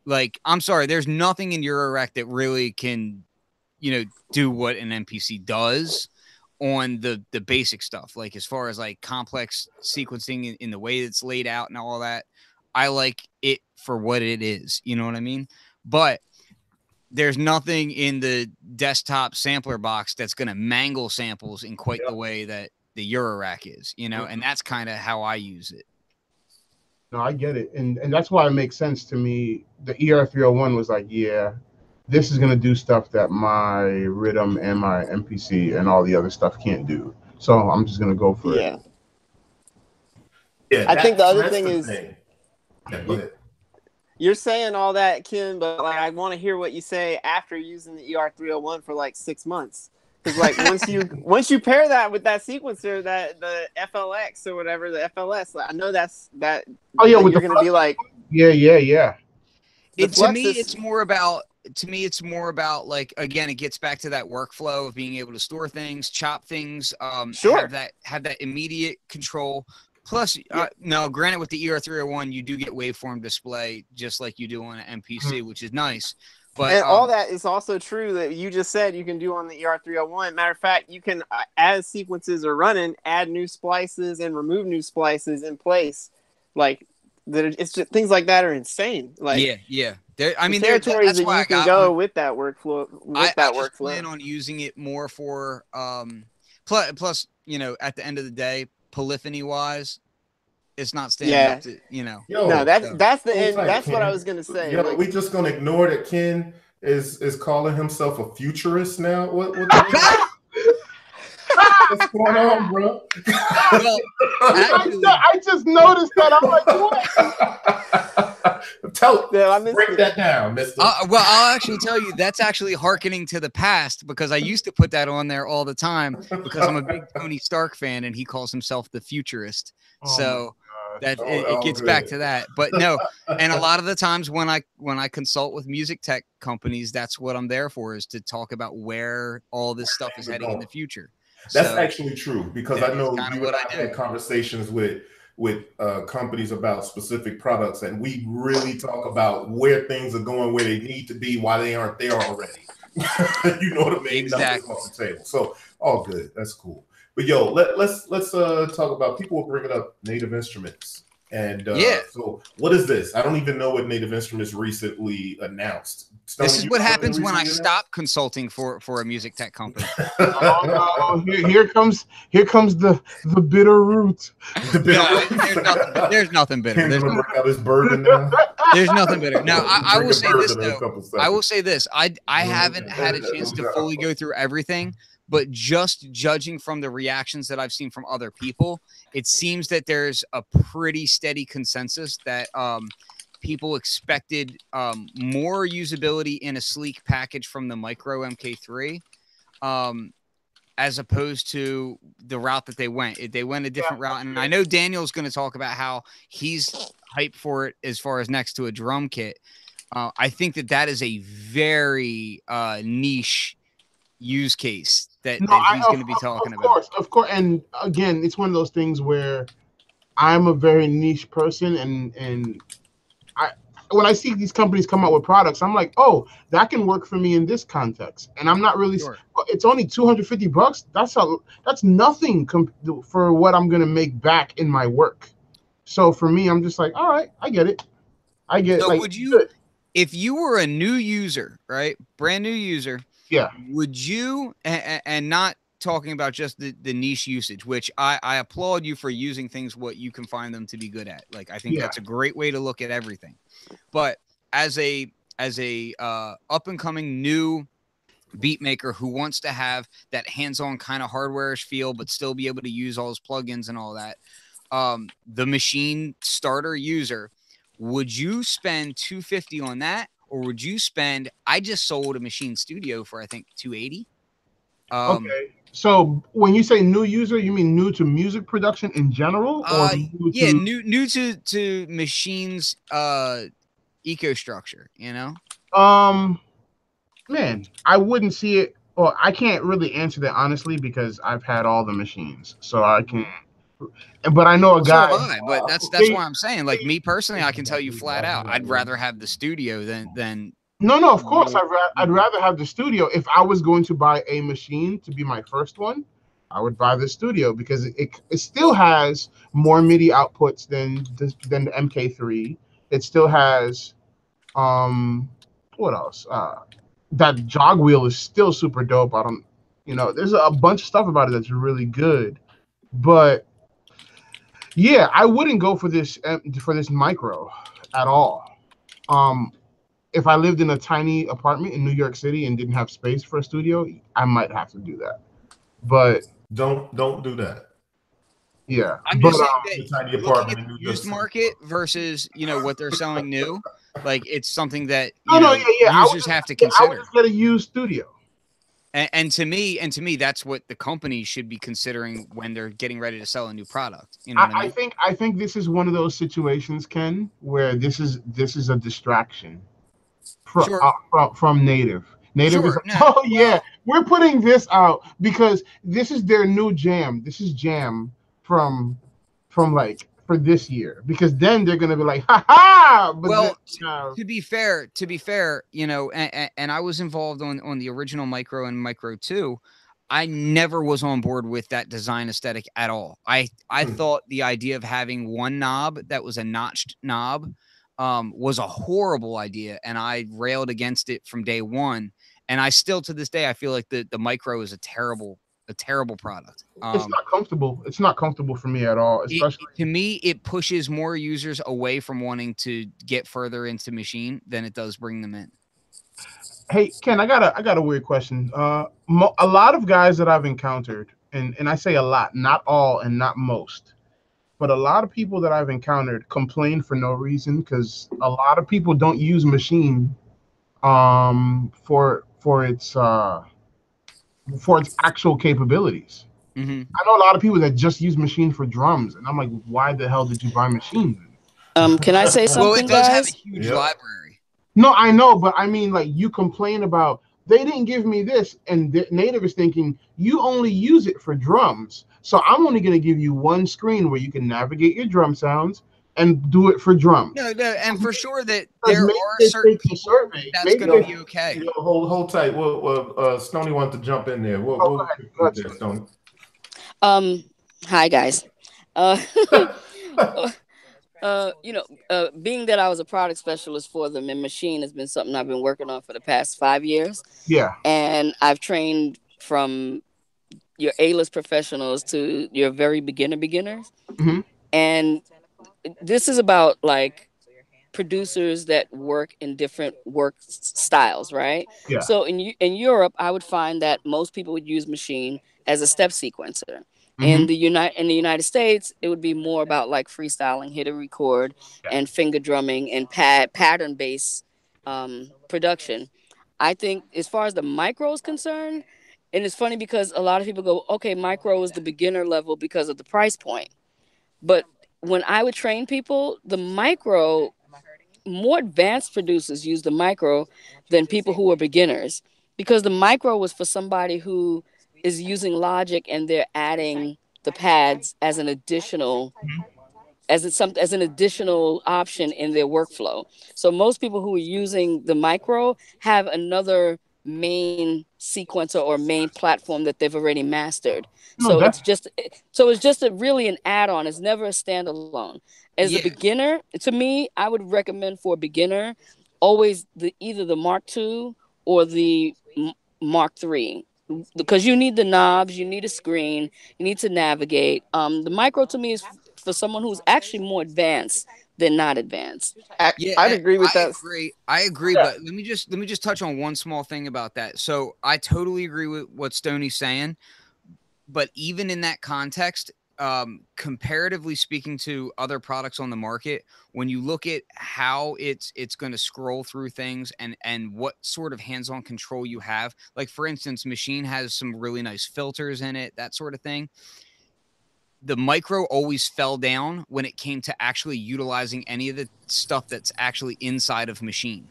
like, I'm sorry, there's nothing in Eurorack that really can, you know, do what an MPC does on the basic stuff. Like, as far as like complex sequencing in the way it's laid out and all that, I like it for what it is. You know what I mean? But there's nothing in the desktop sampler box that's going to mangle samples in quite the way that the Eurorack is, you know, and that's kind of how I use it. No, I get it. And that's why it makes sense to me. The ER301 was like, yeah, this is going to do stuff that my Rhythm and my MPC and all the other stuff can't do. So I'm just going to go for it. Yeah, I think the other thing is, yeah, go ahead. You're saying all that, Ken, but like I want to hear what you say after using the ER301 for like 6 months. Because like once you pair that with that sequencer, that the FLX or whatever, the FLS, I know that's that. Oh yeah, you're gonna be like, yeah. To me, it's more about like, again, it gets back to that workflow of being able to store things, chop things, sure, have that immediate control. Plus, no, granted, with the ER301, you do get waveform display just like you do on an MPC, which is nice. But and all that is also true that you just said you can do on the ER301. Matter of fact, you can, as sequences are running, add new splices and remove new splices in place. Like that, it's just things like that are insane. Like yeah. I mean, territories that you can go with that workflow. I just plan on using it more for plus, you know, at the end of the day, polyphony wise, it's not standing up to, you know. No, that's the end. That's Ken. What I was gonna say. Like, we just gonna ignore that Ken is calling himself a futurist now. What's going on, bro? Well, actually, I just noticed that. I'm like, what? Break that down, mister. Well, I'll actually tell you, that's actually hearkening to the past, because I used to put that on there all the time because I'm a big Tony Stark fan and he calls himself the futurist. So that it gets back to that. But no, and a lot of the times when I consult with music tech companies, that's what I'm there for, is to talk about where all this stuff is heading in the future. That's actually true, because I know you and I had conversations with companies about specific products, and we really talk about where things are going, where they need to be, why they aren't there already. You know what I mean? Exactly. Off the table. So all good. That's cool. But yo, let's talk about, people were bringing up Native Instruments. And so what is this? I don't even know what Native Instruments recently announced. This is what happens when I stop consulting for a music tech company. Here comes the bitter root. There's nothing bitter. There's nothing bitter. Now I will say this though. I will say this. I haven't had a chance to fully go through everything, but just judging from the reactions that I've seen from other people, it seems that there's a pretty steady consensus that people expected more usability in a sleek package from the Micro MK3, as opposed to the route that they went. They went a different route. And I know Daniel's going to talk about how he's hyped for it as far as next to a drum kit. I think that is a very niche use case that he's going to be talking about. Of course. And again, it's one of those things where I'm a very niche person, and when I see these companies come out with products, I'm like, oh, that can work for me in this context. And I'm not really, it's only $250. That's nothing for what I'm going to make back in my work. So for me, I'm just like, all right, I get it. So would you, if you were a new user, right? Brand new user. Yeah. Would you, and not talking about just the niche usage, which I applaud you for using things what you can find them to be good at. Like, I think that's a great way to look at everything. But as a up and coming new beat maker who wants to have that hands-on kind of hardware-ish feel, but still be able to use all his plugins and all that, the machine starter user, would you spend $250 on that? Or would you spend, I just sold a Machine Studio for, I think, $280. Okay. So when you say new user, you mean new to music production in general? Or new to Machine's eco structure, you know? Man, I wouldn't see it Well, I can't really answer that honestly because I've had all the machines, so I can. But I know a So guy. have I, but that's why I'm saying, like, me personally, I can tell you flat out, I'd rather have the studio than No, of course, I'd rather have the studio. If I was going to buy a machine to be my first one, I would buy the studio because it still has more MIDI outputs than the MK3. It still has what else? That jog wheel is still super dope. I don't, there's a bunch of stuff about it that's really good, but yeah, I wouldn't go for this micro at all. Um, if I lived in a tiny apartment in New York City and didn't have space for a studio, I might have to do that. But Don't do that. yeah, I'm but just saying The that tiny looking apartment at in the New York used City. market versus, what they're selling new, like, it's something that, no, yeah. users have to I would consider. just get a used studio. And to me, that's what the company should be considering when they're getting ready to sell a new product. You know what I mean? I think this is one of those situations, Ken, where this is a distraction from Sure. from Native. Native is Sure. like, No. oh yeah, we're putting this out because this is their new jam. This is jam from like for this year because then they're gonna be like, ha ha. But Well, then, to be fair, and I was involved on the original Micro and Micro 2. I never was on board with that design aesthetic at all. I thought the idea of having one knob that was a notched knob was a horrible idea, and I railed against it from day one. And I still, to this day, I feel like the Micro is a terrible product. it's not comfortable. It's not comfortable for me at all, especially. To me, it pushes more users away from wanting to get further into machine than it does bring them in. Hey Ken, I got a weird question. A lot of guys that I've encountered, and I say a lot, not all and not most, but a lot of people that I've encountered complain for no reason because a lot of people don't use machine for its actual capabilities. Mm-hmm. I know a lot of people that just use machine for drums, and I'm like, why the hell did you buy machine then? Can I say Well, something, it does have a guys? huge Yep. library. No, I know, but I mean, like, you complain about they didn't give me this, and the Native is thinking you only use it for drums, so I'm only going to give you one screen where you can navigate your drum sounds and do it for drums. No, and for sure that Because there maybe are they certain take the people survey. that's Maybe going to they. be okay. Hold tight. Well, Stony wanted to jump in there. Oh, go ahead. Go What ahead. Stony? Hi guys. Uh, being that I was a product specialist for them, and machine has been something I've been working on for the past 5 years. Yeah. And I've trained from your A-list professionals to your very beginners. Mhm. And this is about like producers that work in different work styles, right? Yeah. So in Europe, I would find that most people would use machine as a step sequencer. Mhm. In the United States, it would be more about like freestyling, hit and record, and finger drumming and pattern based production. I think as far as the micro is concerned, and it's funny because a lot of people go, okay, micro is the beginner level because of the price point. But when I would train people, the micro, more advanced producers use the micro than people who are beginners because the micro was for somebody who is using Logic and they're adding the pads as an additional as an additional option in their workflow. So most people who are using the micro have another main sequencer or main platform that they've already mastered. No, So that's it's just really an add-on. It's never a standalone. As a Yeah. beginner, to me, I would recommend for a beginner always either the Mark II or the Mark III because you need the knobs, you need a screen, you need to navigate. The micro to me is for someone who's actually more advanced than not advanced. Yeah, I'd agree with I that. agree. I agree, but let me just touch on one small thing about that. So I totally agree with what Stoney's saying, but even in that context, comparatively speaking to other products on the market, when you look at how it's going to scroll through things and what sort of hands-on control you have, like for instance, Machine has some really nice filters in it, that sort of thing. the micro always fell down when it came to actually utilizing any of the stuff that's actually inside of machine.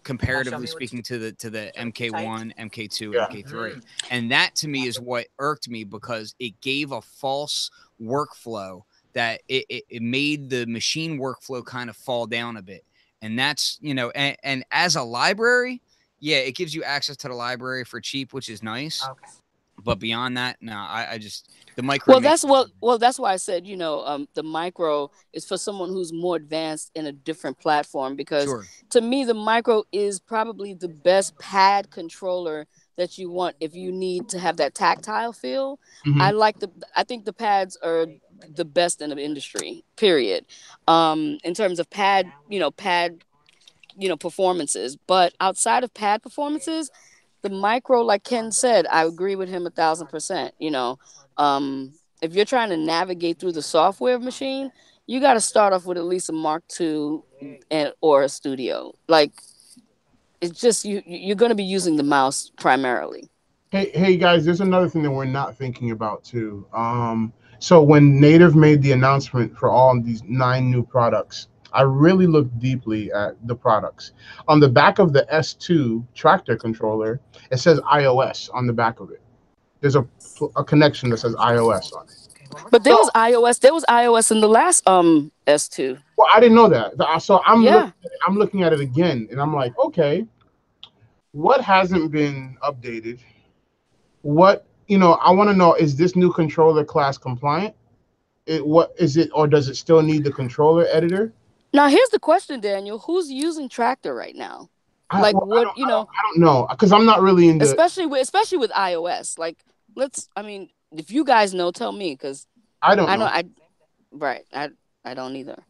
Comparatively speaking to the MK1, MK2, Yeah. MK3. And that to me is what irked me, because it gave a false workflow that it made the machine workflow kind of fall down a bit. And that's, you know, and as a library, yeah, it gives you access to the library for cheap, which is nice. Okay. But beyond that, no, I just, the micro. Well, that's why I said, you know, the micro is for someone who's more advanced in a different platform, because to me, the micro is probably the best pad controller that you want if you need to have that tactile feel. I think the pads are the best in the industry, period. In terms of pad performances, but outside of pad performances, the micro, like Ken said, I agree with him 1,000%. You know, if you're trying to navigate through the software machine, you got to start off with at least a Mark II or a Studio. Like, it's just you're going to be using the mouse primarily. Hey guys, there's another thing that we're not thinking about too. So when Native made the announcement for all these 9 new products, I really looked deeply at the products. On the back of the S2 tractor controller, it says iOS on the back of it. There's a connection that says iOS on it. But there was iOS in the last S2. Well, I didn't know that. So I'm looking at it again, and I'm like, okay, what hasn't been updated? What, I want to know, is this new controller class compliant? What is it, or does it still need the controller editor? Now, here's the question, Daniel. Who's using Tractor right now? I don't know, because I'm not really into, especially with iOS. Like, if you guys know, tell me, because I don't know. I don't either.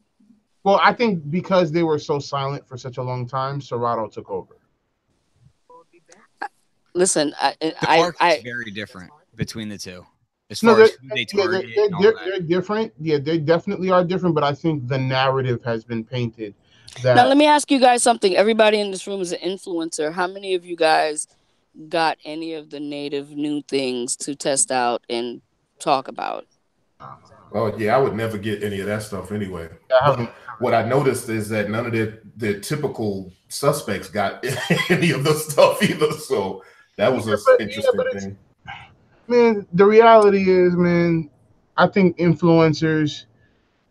Well, I think because they were so silent for such a long time, Serato took over. Listen, the market's very different between the two. As far as who they target, they're different. Yeah, they definitely are different. But I think the narrative has been painted. Now, let me ask you guys something. Everybody in this room is an influencer. How many of you guys got any of the Native new things to test out and talk about? Oh yeah, I would never get any of that stuff anyway. But what I noticed is that none of the typical suspects got any of the stuff either. So that was an interesting thing. Man, the reality is, man, I think influencers,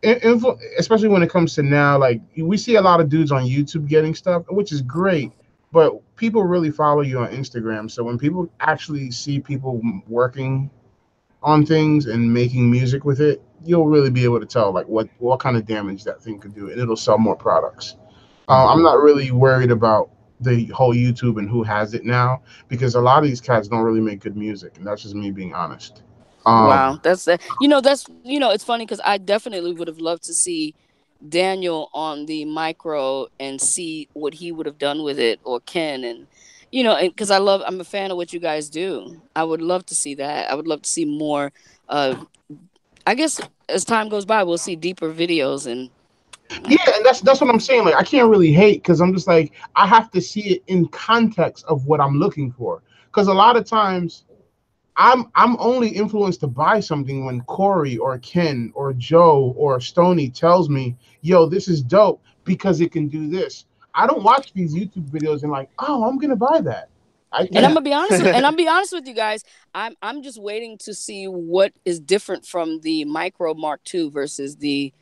especially when it comes to now, like, we see a lot of dudes on YouTube getting stuff, which is great, but people really follow you on Instagram. So when people actually see people working on things and making music with it, you'll really be able to tell like what kind of damage that thing could do, and it'll sell more products. I'm not really worried about the whole YouTube and who has it now, because a lot of these cats don't really make good music, and that's just me being honest. Wow, that's it's funny, because I definitely would have loved to see Daniel on the micro and see what he would have done with it, or Ken, and because I'm a fan of what you guys do. I would love to see that. I would love to see more. I guess as time goes by, we'll see deeper videos and. Yeah, and that's what I'm saying. Like, I can't really hate, because I'm just like, I have to see it in context of what I'm looking for. Because a lot of times, I'm only influenced to buy something when Corey or Ken or Joe or Stoney tells me, "Yo, this is dope because it can do this." I don't watch these YouTube videos and like, "Oh, I'm gonna buy that." And I'm gonna be honest. And I'm be honest with you guys. I'm just waiting to see what is different from the Micro Mark II versus the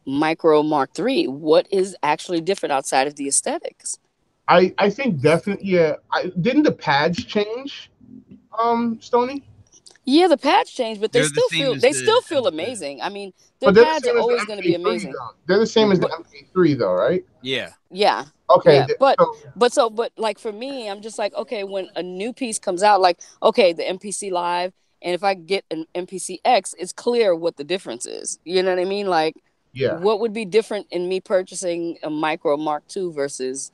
Micro Mark III. What is actually different outside of the aesthetics? I think definitely, yeah. Didn't the pads change, Stoney? Yeah, the pads changed, but they still feel amazing. I mean, their pads are always going to be amazing. They're the same as the MK3, though, right? Yeah. Yeah. Okay. Yeah. But like for me, I'm just like, okay, when a new piece comes out, like, okay, the MPC Live, and if I get an MPC X, it's clear what the difference is. You know what I mean? Like, what would be different in me purchasing a Micro Mark II versus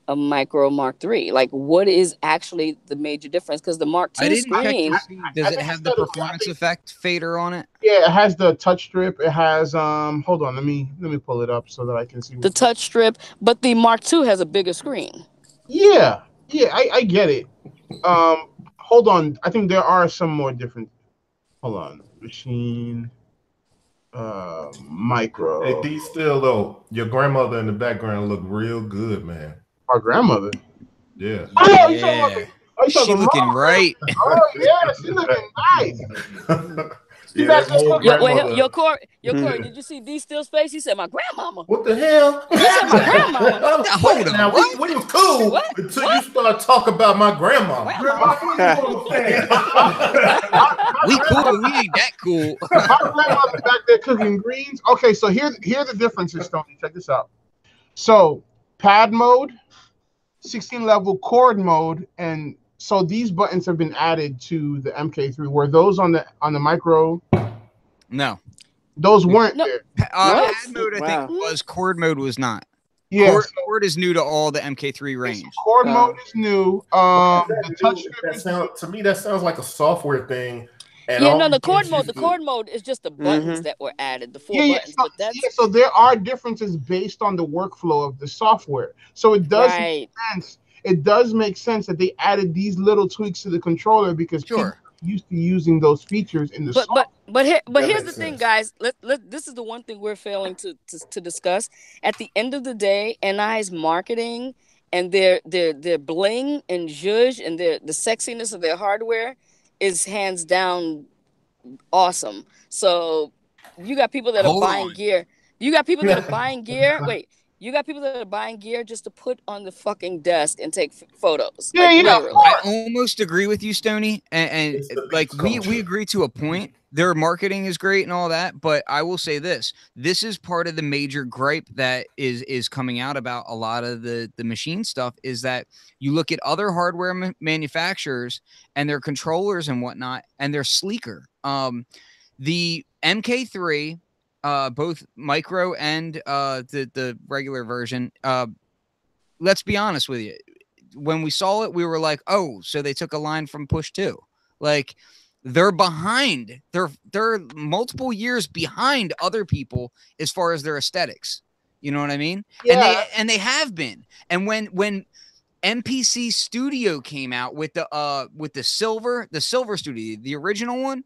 a Micro Mark III? Like, what is actually the major difference? Because the Mark II screen, does it have the performance effect fader on it? Yeah, it has the touch strip. It has hold on, let me pull it up so that I can see the touch strip. But the Mark II has a bigger screen. Yeah, I get it. Hold on, I think there are some more different. Hold on, machine. Micro. Hey, D, still though, your grandmother in the background look real good, man. My grandmother. Yeah. Oh, you talking about? Yeah. You She talking about looking mom? right. Oh yeah, she looking nice. She Yeah, back that there old cooking. grandmother. Corey, did you see D Still's face? He said, "My grandmama." What the hell? He said, "My grandmama." Hold on, Now what? we was cool What? until What? you start talking about my grandma. Grandma. We cool, but we ain't that cool. My grandmother back there cooking greens. Okay, so here are the differences, Stony. Check this out. So pad mode, 16 level chord mode, and so these buttons have been added to the MK3. Were those on the micro? No. Those weren't No. there. What? Pad mode, I Wow. think, was. Chord mode was not. Yeah, Chord is new to all the MK3 range. chord mode is new. The touch To me, that sounds like a software thing. And Yeah, all no, we the chord get mode. used The to- chord mode is just the buttons that were added, the 4 buttons. So, But that's so there are differences based on the workflow of the software. So it does right. make sense. It does make sense that they added these little tweaks to the controller because people Sure. are used to using those features in the software. But That here's the makes thing, sense. guys. This is the one thing we're failing to discuss. At the end of the day, NI's marketing and their bling and zhuzh and the sexiness of their hardware is hands down awesome. So you got people that are Hold buying on. gear. You got people that are buying gear. Wait, you got people that are buying gear just to put on the fucking desk and take photos. Yeah, Like yeah, of literally. course. I almost agree with you, Stoney, and It's the like beats we culture. agree to a point. Their marketing is great and all that, but I will say this: this is part of the major gripe that is coming out about a lot of the machine stuff. Is that you look at other hardware manufacturers and their controllers and whatnot, and they're sleeker. The MK3, both micro and the regular version. Let's be honest with you. When we saw it, we were like, "Oh, so they took a line from Push 2." Like they're behind. They're multiple years behind other people as far as their aesthetics. You know what I mean? Yeah. And they have been. And when MPC Studio came out with the silver studio, the original one,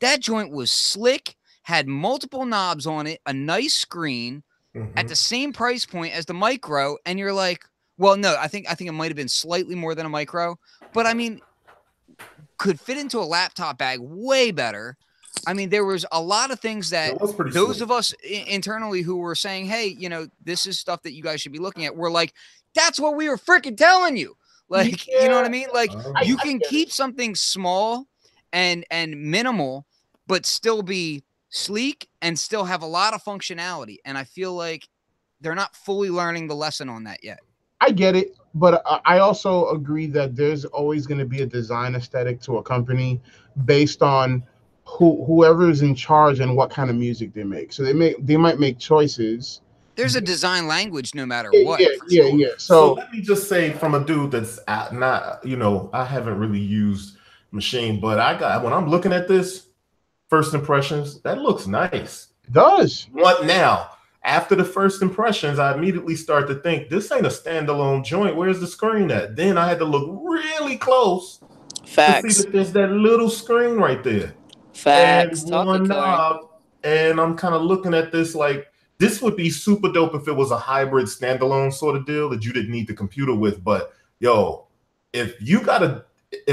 that joint was slick, had multiple knobs on it, a nice screen at the same price point as the micro, and you're like, well, no, I think it might have been slightly more than a micro, but I mean, could fit into a laptop bag way better. I mean, there was a lot of things that It was pretty those slick. of us internally who were saying, hey, this is stuff that you guys should be looking at. We're like, that's what we were freaking telling you. Like, you know what I mean? Like, you can keep something small and minimal, but still be sleek and still have a lot of functionality. And I feel like they're not fully learning the lesson on that yet. I get it, but I also agree that there's always going to be a design aesthetic to a company based on whoever is in charge and what kind of music they make. So they might make choices. There's a design language no matter Yeah, what. yeah, for yeah, sure. yeah. So So let me just say, from a dude that's not, I haven't really used machine, but when I'm looking at this, first impressions, that looks nice. it does. What now? After the first impressions, I immediately start to think this ain't a standalone joint. Where's the screen at? Then I had to look really close to see Facts. that there's that little screen right there Facts. and Talk one it, Corey. knob. And I'm kind of looking at this like this would be super dope if it was a hybrid standalone sort of deal that you didn't need the computer with. But yo, if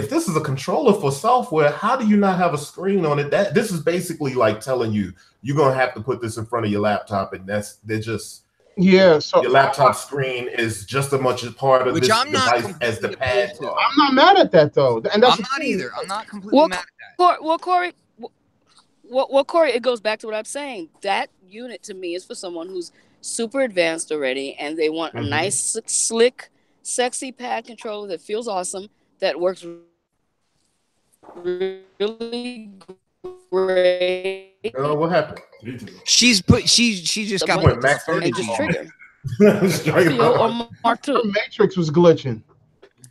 this is a controller for software, how do you not have a screen on it? This is basically like telling you you're gonna have to put this in front of your laptop, and Yeah. So your laptop screen is just as much a part of Which this I'm not device as the completely pads opposed to. are. I'm not mad at that though, and that's I'm the not thing. either. I'm not completely mad at that. Corey, it goes back to what I'm saying. That unit to me is for someone who's super advanced already and they want a nice, slick, sexy pad controller that feels awesome, that works really great. Oh, what happened? She just got Went Max phone And just trigger. Straight Or up. Mark II. The Matrix was glitching.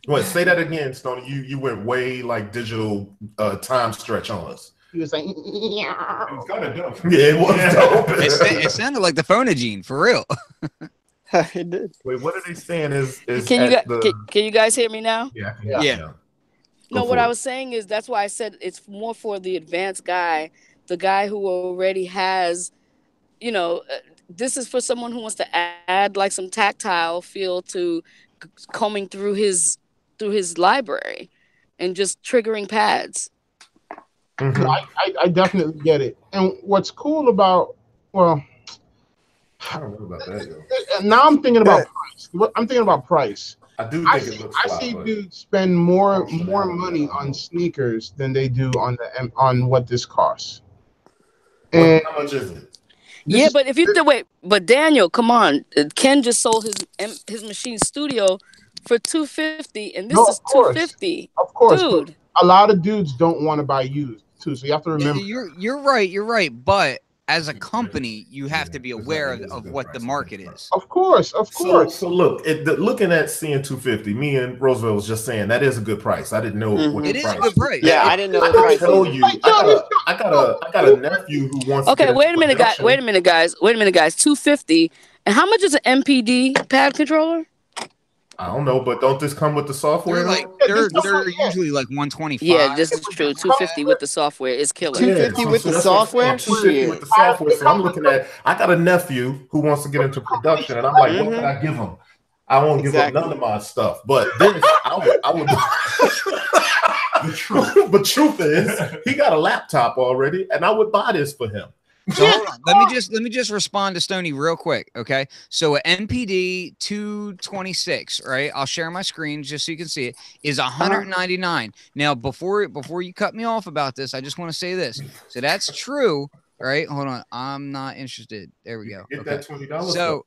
Wait, say that again, Stoney. You went way like digital time stretch on us. He was like, It was kind of dope. Yeah, it was dope. It sounded like the phonogene for real. It did. Wait, what are they saying is Can at you guys hear me now? Yeah. Yeah. No, Go what for I it. was saying is that's why I said it's more for the advanced guy the guy who already has, you know, this is for someone who wants to add like some tactile feel to combing through his library and just triggering pads. No, I definitely get it. And what's cool about, well, I don't know about that, yo. now I'm thinking about price. I'm thinking about price. I do I think it see, looks I fly, see but dudes spend more functionality, money I don't on know. sneakers than they do on what this costs. What, And how much is it? this Yeah, is but if you wait, but Daniel, come on, Ken just sold his machine studio for 250, and this no, is 250, of course, but dude. a lot of dudes don't want to buy used too, so you have to remember. You're right. You're right. But as a company, you have to be aware of what the market is. Of course, So look, looking at seeing 250, me and Roosevelt was just saying that is a good price. I didn't know what It the is a price. good price. Yeah, I didn't know the I price tell either. you, I got a nephew who wants to Okay, get into wait a minute, guys. production. Wait a minute, guys. 250. And how much is an MPD pad controller? I don't know, but don't this come with the software? They're like though? they're usually like 125. Yeah, this is true. 250 with the software is killer. 250 with the that's what I'm software? saying, 250 with the software. So I'm looking at. I got a nephew who wants to get into production, and I'm like, what can I give him? I won't give up none of my stuff, but this I would. But truth is, he got a laptop already, and I would buy this for him. So hold on. Let me just respond to Stoney real quick. Okay. So an NPD 226, right? I'll share my screen just so you can see it, is 199. Now, before you cut me off about this, I just want to say this. So that's true, right? Hold on. I'm not interested. There we go. Get that $20.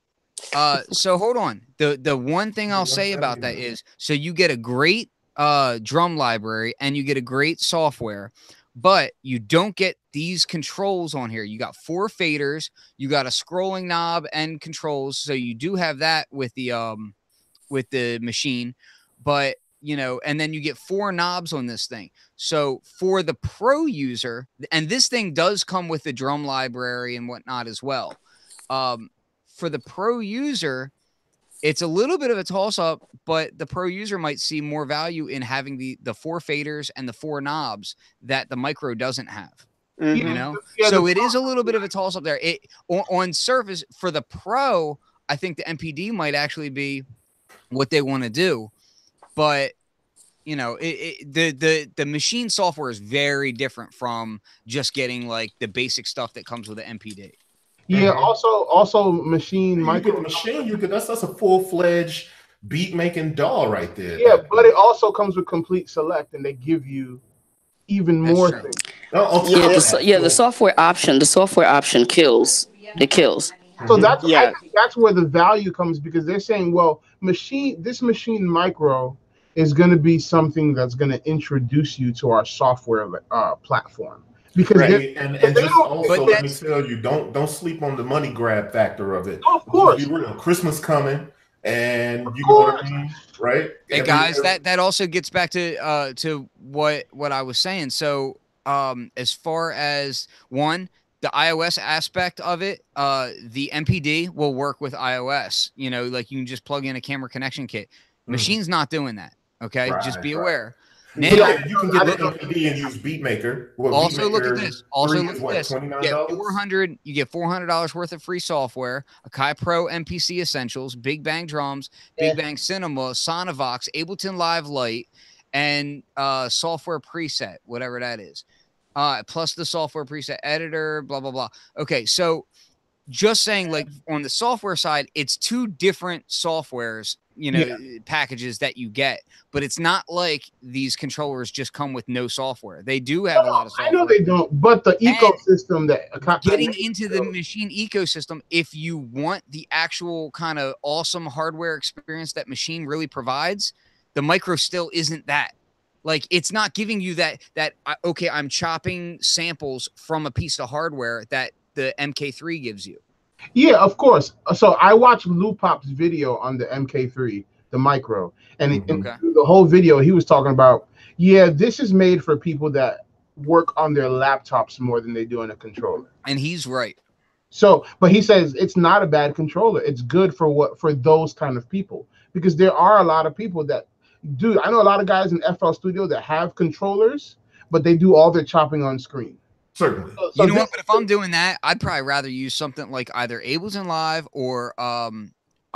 So hold on. The one thing I'll say about that is, so you get a great drum library and you get a great software, but you don't get these controls on here. You got 4 faders, you got a scrolling knob and controls, so you do have that with the machine, but you know, and then you get 4 knobs on this thing. So for the pro user, and this thing does come with the drum library and whatnot as well. For the pro user, it's a little bit of a toss-up, but the pro user might see more value in having the 4 faders and the 4 knobs that the micro doesn't have. You know, so it is a little bit of a toss-up there. It on surface for the pro, I think the MPD might actually be what they want to do, but you know, the machine software is very different from just getting like the basic stuff that comes with the MPD. Yeah. Also, machine. You get a machine. You could. That's a full-fledged beat making DAW right there. Yeah, but it also comes with complete select, and they give you even more things. The software option kills. It kills. So that's that's where the value comes, because they're saying, well, this machine micro is going to be something that's going to introduce you to our software platform. Because and just also let me tell you, don't sleep on the money grab factor of it. Of course, be real. Christmas coming, and you know what I mean, right? Hey guys, that also gets back to what I was saying. So as far as the iOS aspect of it, the MPD will work with iOS. You know, like you can just plug in a camera connection kit. Machine's not doing that. Okay, just be aware. Now, you can get the MPD and use BeatMaker. Also, look at this. Also, look at this. $29? You get $400 worth of free software, Akai Pro MPC Essentials, Big Bang Drums, Big Bang Cinema, Sonovox, Ableton Live Lite, and software preset, whatever that is. Plus the software preset editor, blah, blah, blah. Okay, so just saying, like, on the software side, it's 2 different softwares, you know, packages that you get, but it's not like these controllers just come with no software. They do have a lot of software. I know they don't, but the ecosystem getting into the machine ecosystem, if you want the actual kind of awesome hardware experience that machine really provides, the micro still isn't that. Like, it's not giving you that okay, I'm chopping samples from a piece of hardware that the MK3 gives you. Yeah, of course. So I watched Lupop's video on the MK3, the micro, and in the whole video he was talking about, this is made for people that work on their laptops more than they do on a controller. And he's right. So, but he says it's not a bad controller. It's good for those kind of people, because there are a lot of people that I know a lot of guys in FL Studio that have controllers, but they do all their chopping on screen. Certainly. So You know what? But if I'm doing that, I'd probably rather use something like either Ableton Live or I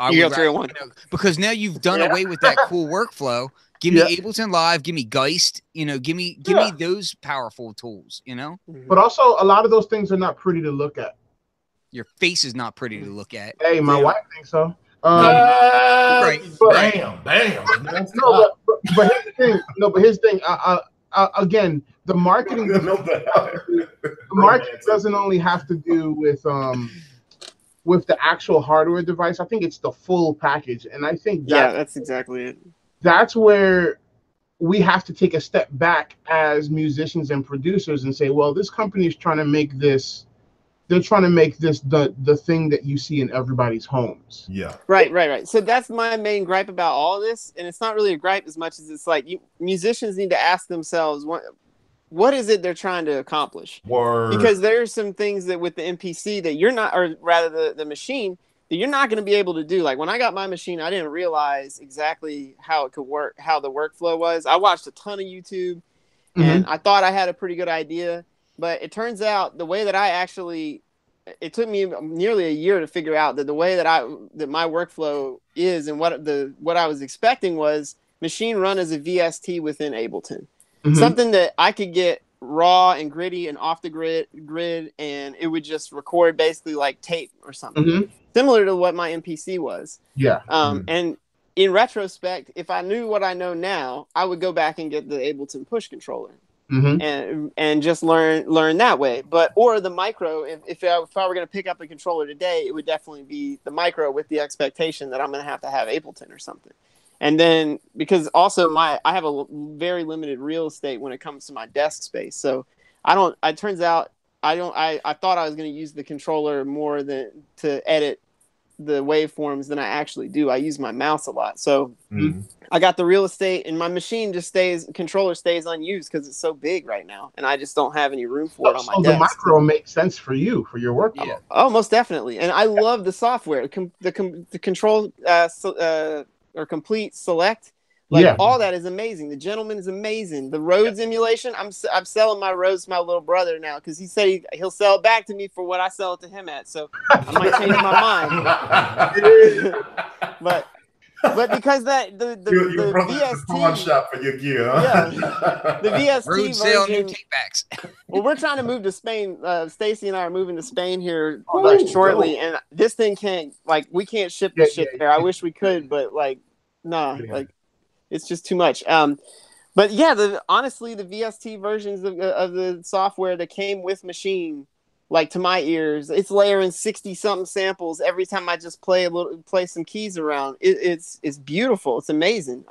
You would go through rather, one. because now you've done away with that cool workflow. Give me Ableton Live, give me Geist, give me those powerful tools, But also, a lot of those things are not pretty to look at. Your face is not pretty to look at. Hey, my wife thinks so. Right. Bam. No, but here's the thing. No, but here's the thing. Again, the marketing. The marketing doesn't only have to do with the actual hardware device. I think it's the full package, and I think that's exactly it. That's where we have to take a step back as musicians and producers and say, well, this company is trying to make this. They're trying to make this the thing that you see in everybody's homes. Yeah. Right. So that's my main gripe about all of this, and it's not really a gripe as much as it's like musicians need to ask themselves what is it they're trying to accomplish? Because there are some things that with the MPC that you're not, or rather the machine, that you're not going to be able to do. Like when I got my machine, I didn't realize exactly how it could work, how the workflow was. I watched a ton of YouTube, and I thought I had a pretty good idea. But it turns out the way that it took me nearly a year to figure out that the way that my workflow is and what I was expecting was machine run as a VST within Ableton. Something that I could get raw and gritty and off the grid, and it would just record basically like tape or something, similar to what my MPC was. Yeah. And in retrospect, if I knew what I know now, I would go back and get the Ableton push controller. And just learn that way, or the micro. If I were going to pick up a controller today, it would definitely be the micro with the expectation that I'm going to have Ableton or something. And then because also I have a very limited real estate when it comes to my desk space, so it turns out I thought I was going to use the controller more to edit the waveforms than I actually do. I use my mouse a lot, so I got the real estate, and my machine controller stays unused because it's so big right now, and I just don't have any room for it on my desk. So the micro makes sense for you for your work. Yeah. Oh, most definitely, and I love the software. The control or complete select. All that is amazing. The Gentleman is amazing. The Rhodes emulation, I'm selling my Rhodes to my little brother now because he said he'll sell it back to me for what I sell it to him at. So I might change my mind. but because that the VST pawn shop for your gear, huh? Yeah, the VST Rhodes sale new version. takebacks. Well, we're trying to move to Spain. Stacy and I are moving to Spain here shortly, and this thing we can't ship the shit there. I wish we could, but it's just too much. But yeah, honestly, the VST versions of the software that came with machine, to my ears, it's layering 60-something samples every time I just play some keys around. It's beautiful. It's amazing.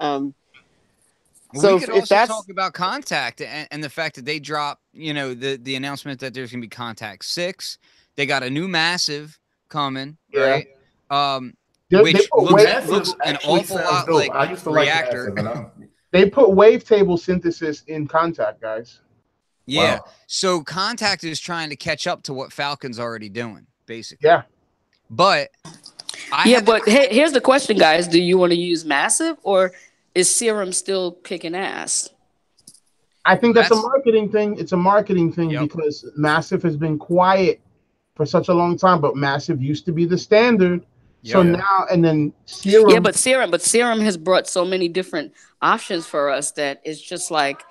So we could also talk about Contact and the fact that they dropped, the announcement that there's going to be Contact 6. They got a new Massive coming, right? Which looks an awful lot like I used to Reactor. They put wavetable synthesis in Contact, guys. Yeah. Wow. So Contact is trying to catch up to what Falcon's already doing, basically. Yeah. But here's the question, guys. Do you want to use Massive, or is Serum still kicking ass? I think that's a marketing thing. It's a marketing thing because Massive has been quiet for such a long time, but Massive used to be the standard. So now, and then Serum. Yeah, but Serum has brought so many different options for us that it's just like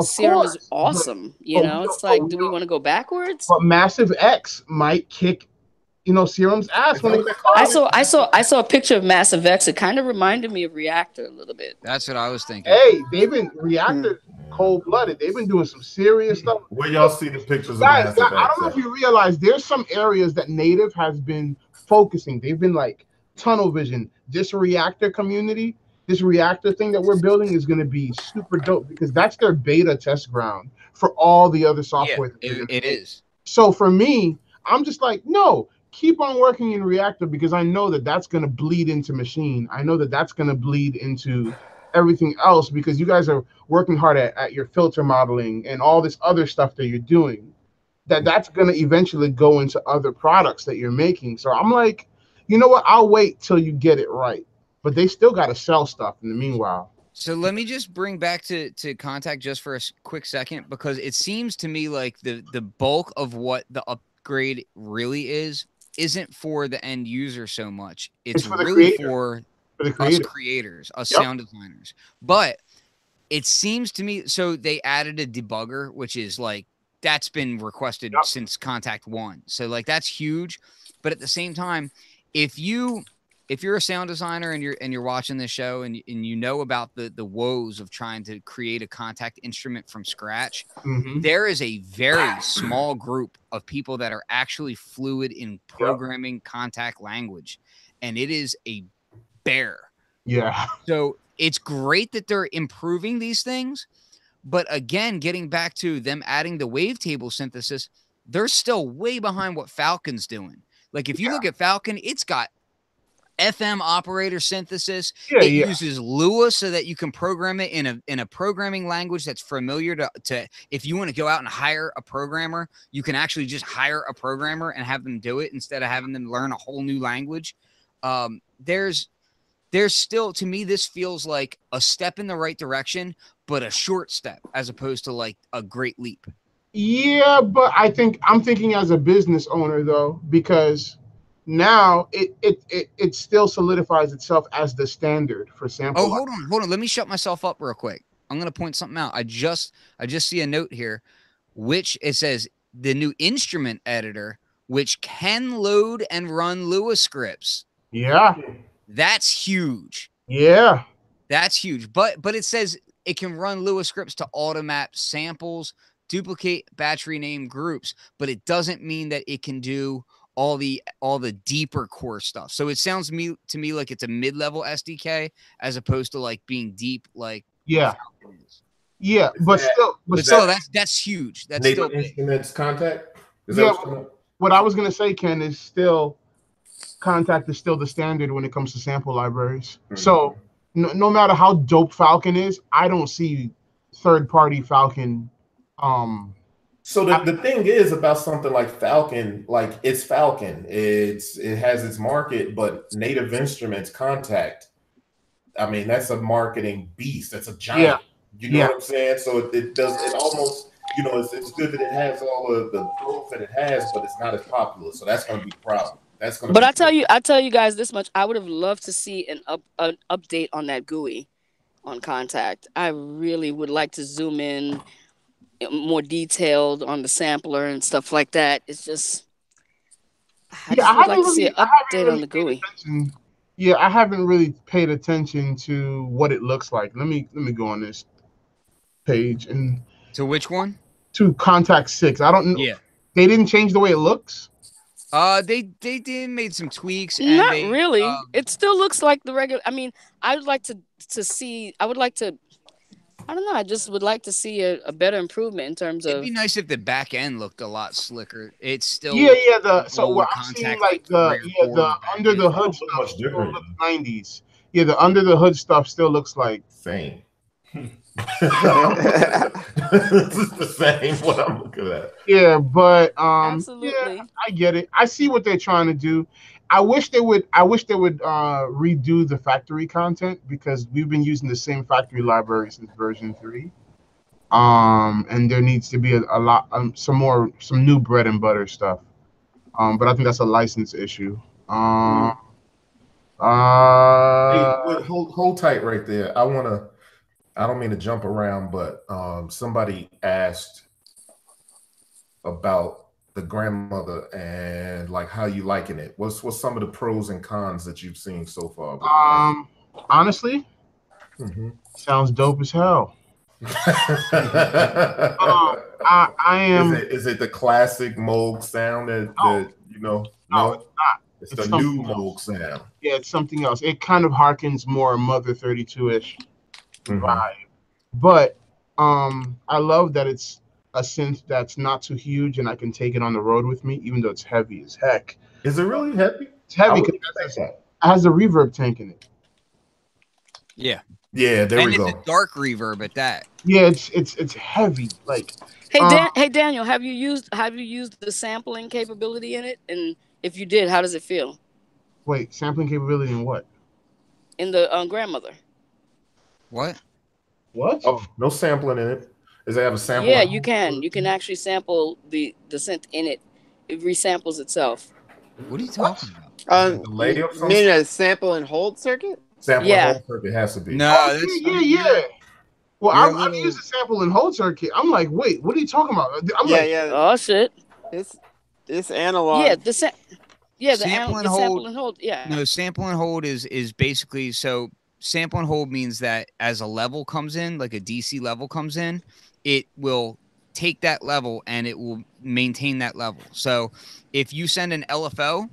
Serum is awesome. It's like, do we want to go backwards? But Massive X might kick, Serum's ass when I saw a picture of Massive X. It kind of reminded me of Reactor a little bit. That's what I was thinking. Hey, they've been Reactor cold-blooded. They've been doing some serious stuff. Where y'all see the pictures Guys, of Massive X? I don't know if you realize there's some areas that Native has been focusing. They've been tunnel vision. This Reactor community, this Reactor thing that we're building is going to be super dope because that's their beta test ground for all the other software. It is. So for me, I'm just no, keep on working in Reactor because I know that that's going to bleed into Machine. I know that that's going to bleed into everything else because you guys are working hard at your filter modeling and all this other stuff that you're doing. That's going to eventually go into other products that you're making. So I'm you know what? I'll wait till you get it right. But they still got to sell stuff in the meanwhile. So let me just bring back to Contact just for a quick second, because it seems to me like the bulk of what the upgrade really isn't for the end user so much. It's for the really creator. for the us creator. creators, us Yep. sound designers. But it seems to me, so they added a debugger, which is like, that's been requested Yep. since Contact 1. So like that's huge. But at the same time, if you're a sound designer and you're watching this show and you know about the woes of trying to create a Contact instrument from scratch, Mhm. there is a very small group of people that are actually fluid in programming Contact language, and it is a bear. Yeah. So it's great that they're improving these things, but again, getting back to them adding the wavetable synthesis, they're still way behind what Falcon's doing. Like if you look at Falcon, it's got FM operator synthesis. Yeah, It yeah. uses Lua so that you can program it in a programming language that's familiar to if you want to go out and hire a programmer, you can actually just hire a programmer and have them do it instead of having them learn a whole new language. There's still, to me, this feels like a step in the right direction, but a short step as opposed to like a great leap. Yeah, but I'm thinking as a business owner though, because now it still solidifies itself as the standard for sample. Oh, hold on. Let me shut myself up real quick. I'm gonna point something out. I just see a note here, which it says the new instrument editor, which can load and run Lua scripts. Yeah. That's huge. Yeah. That's huge. But it says it can run Lua scripts to automap samples, duplicate battery name groups, but it doesn't mean that it can do all the deeper core stuff. So it sounds to me like it's a mid-level SDK as opposed to like being deep like Yeah. Falcon is. Yeah, but still that's huge. That's Native still big. Instruments Contact. Is Yeah, that what I was gonna say, Ken, is still Contact is still the standard when it comes to sample libraries. Mhm. So no matter how dope Falcon is, I don't see third-party Falcon. So the thing is about something like Falcon, like it's Falcon. It has its market, but Native Instruments Contact, I mean, that's a marketing beast. That's a giant. Yeah. You know what I'm saying? So it almost, it's good that it has all of the growth that it has, but it's not as popular. So that's going to be the problem. That's going to. But I tell you guys this much: I would have loved to see an update on that GUI on Contact. I really would like to zoom in more detailed on the sampler and stuff like that. It's just I just would like to see an update on the GUI. Yeah, I haven't really paid attention to what it looks like. Let me go on this page and To which one? to Contact 6. I don't know. Yeah. They didn't change the way it looks. They did made some tweaks. And Not they, really. It still looks like the regular. I mean, I would like to see. I would like to. I don't know. I just would like to see a better improvement in terms it'd of. be nice if the back end looked a lot slicker. It's still So what I'm seeing like the under the hood stuff much still different. looks 90s. Yeah, the under the hood stuff still looks like same. It's the same what I'm looking at. Yeah, but Absolutely. yeah, I get it. I see what they're trying to do. I wish they would redo the factory content because we've been using the same factory library since version 3. And there needs to be a lot some new bread and butter stuff. But I think that's a license issue. Hey, hold tight right there. I don't mean to jump around, but somebody asked about the grandmother and like how you liking it. What's some of the pros and cons that you've seen so far? Honestly, sounds dope as hell. I am. Is it the classic Moog sound that No, it's not. It's the new Moog sound. Yeah, it's something else. It kind of harkens more Mother 32-ish vibe. But I love that it's a synth that's not too huge and I can take it on the road with me, even though it's heavy as heck. Is it really heavy? It's heavy because it has a reverb tank in it. Yeah. Yeah, there we go. And it's a dark reverb at that. Yeah, it's heavy. Like hey Daniel, have you used the sampling capability in it? And if you did, how does it feel? Wait, sampling capability in what? In the grandmother. What? What? Oh, no sampling in it. Does it have a sample? Yeah, you can. You can actually sample the synth in it. It resamples itself. What are you talking about? The delay You or something? mean a sample and hold circuit? Sample Yeah. whole circuit has to be. No, Oh, that's yeah. Well, You're a I've little- used the sample and hold circuit. I'm like, wait, what are you talking about? I'm Yeah, like, yeah. Oh shit. It's analog. Yeah, the Sample and the hold. sample and hold. Yeah. No, sample and hold is basically so. Sample and hold means that as a level comes in, like a DC level comes in, it will take that level and it will maintain that level. So if you send an LFO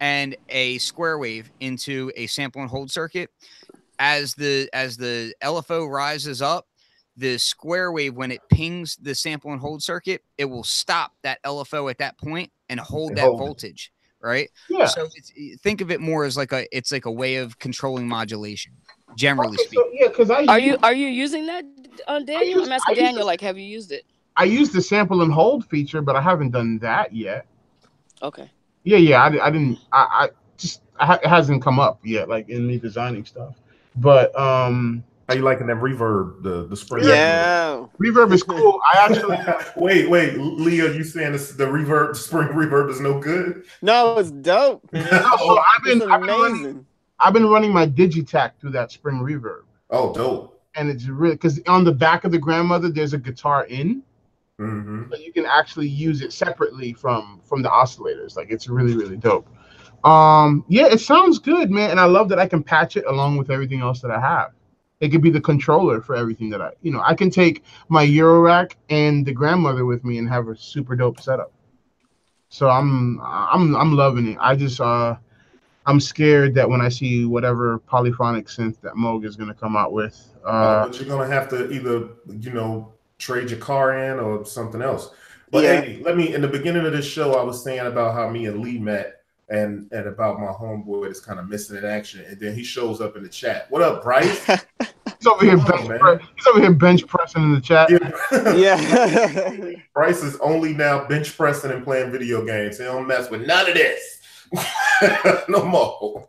and a square wave into a sample and hold circuit, as the LFO rises up, the square wave, when it pings the sample and hold circuit, it will stop that LFO at that point and hold that voltage, right? yeah. So think of it more as like it's like a way of controlling modulation, generally Okay, speaking. so yeah, because Are you using that, Daniel? I'm asking Daniel. Like, have you used it? I used the sample and hold feature, but I haven't done that yet. Okay. Yeah. I didn't. It hasn't come up yet, like in me designing stuff. But How you liking that reverb? The spring. Yeah. reverb is cool. I actually wait, Leah, you saying the reverb, spring reverb is no good? No, it's dope. so It's amazing. I've been running my Digitac through that spring reverb. Oh, dope. And it's really because on the back of the grandmother there's a guitar in, Mm-hmm. so you can actually use it separately from the oscillators. Like it's really dope. Yeah, it sounds good, man, and I love that I can patch it along with everything else that I have. It could be the controller for everything that I can take my Eurorack and the grandmother with me and have a super dope setup. So I'm loving it. I just I'm scared that when I see whatever polyphonic synth that Moog is going to come out with, but you're gonna have to either trade your car in or something else. But hey, in the beginning of this show, I was saying about how me and Lee met and about my homeboy that's kind of missing in action, and then he shows up in the chat. What up, Bryce? He's over here bench pressing in the chat. Yeah. Bryce is only now bench pressing and playing video games. He don't mess with none of this. No more.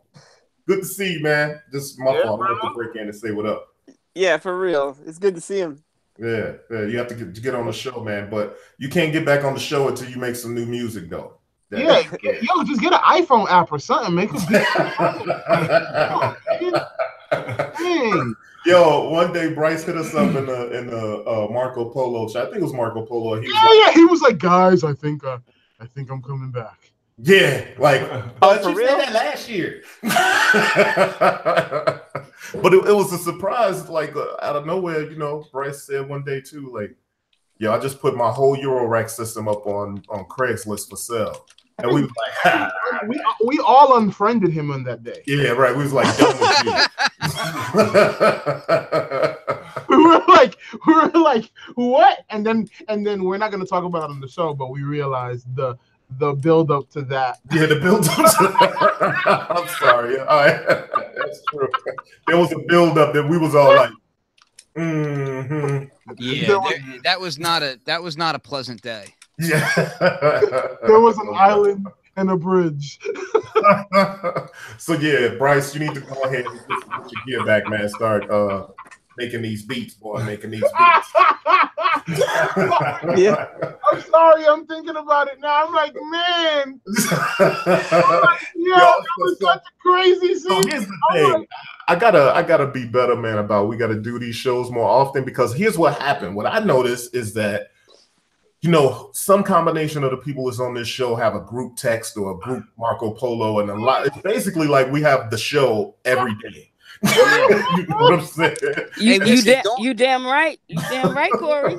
Good to see you, man. Just my fault. I have to break in and say what up. Yeah, for real. It's good to see him. Yeah. You have to get on the show, man. But you can't get back on the show until you make some new music, though. Just get an iPhone app or something. Make Dang. Yo, one day Bryce hit us up in the Marco Polo chat. I think it was Marco Polo. He was like, guys, I think I'm coming back. Yeah, like, but you said that last year. But it was a surprise, like out of nowhere. Bryce said one day too, like, "Yo, I just put my whole Eurorack system up on Craigslist for sale," and we was like, we all unfriended him on that day. Yeah, right. We was like, done with you. we were like, what? And then we're not going to talk about it on the show, but we realized the build up to that. Yeah, the build up to that. I'm sorry. All right. That's true. There was a build up that we was all like, Yeah, that was not a pleasant day. Yeah. There was an island and a bridge. So yeah, Bryce, you need to go ahead and put your gear back, man. Start making these beats, boy. Making these beats. Yeah. I'm sorry, I'm thinking about it now. I'm like, man. That was such a crazy scene. So here's the thing. I gotta be better, man, about we gotta do these shows more often, because here's what happened. What I noticed is that some combination of the people that's on this show have a group text or a group Marco Polo, and a lot. It's basically like we have the show every day. You know what I'm saying? You damn right. You damn right, Corey.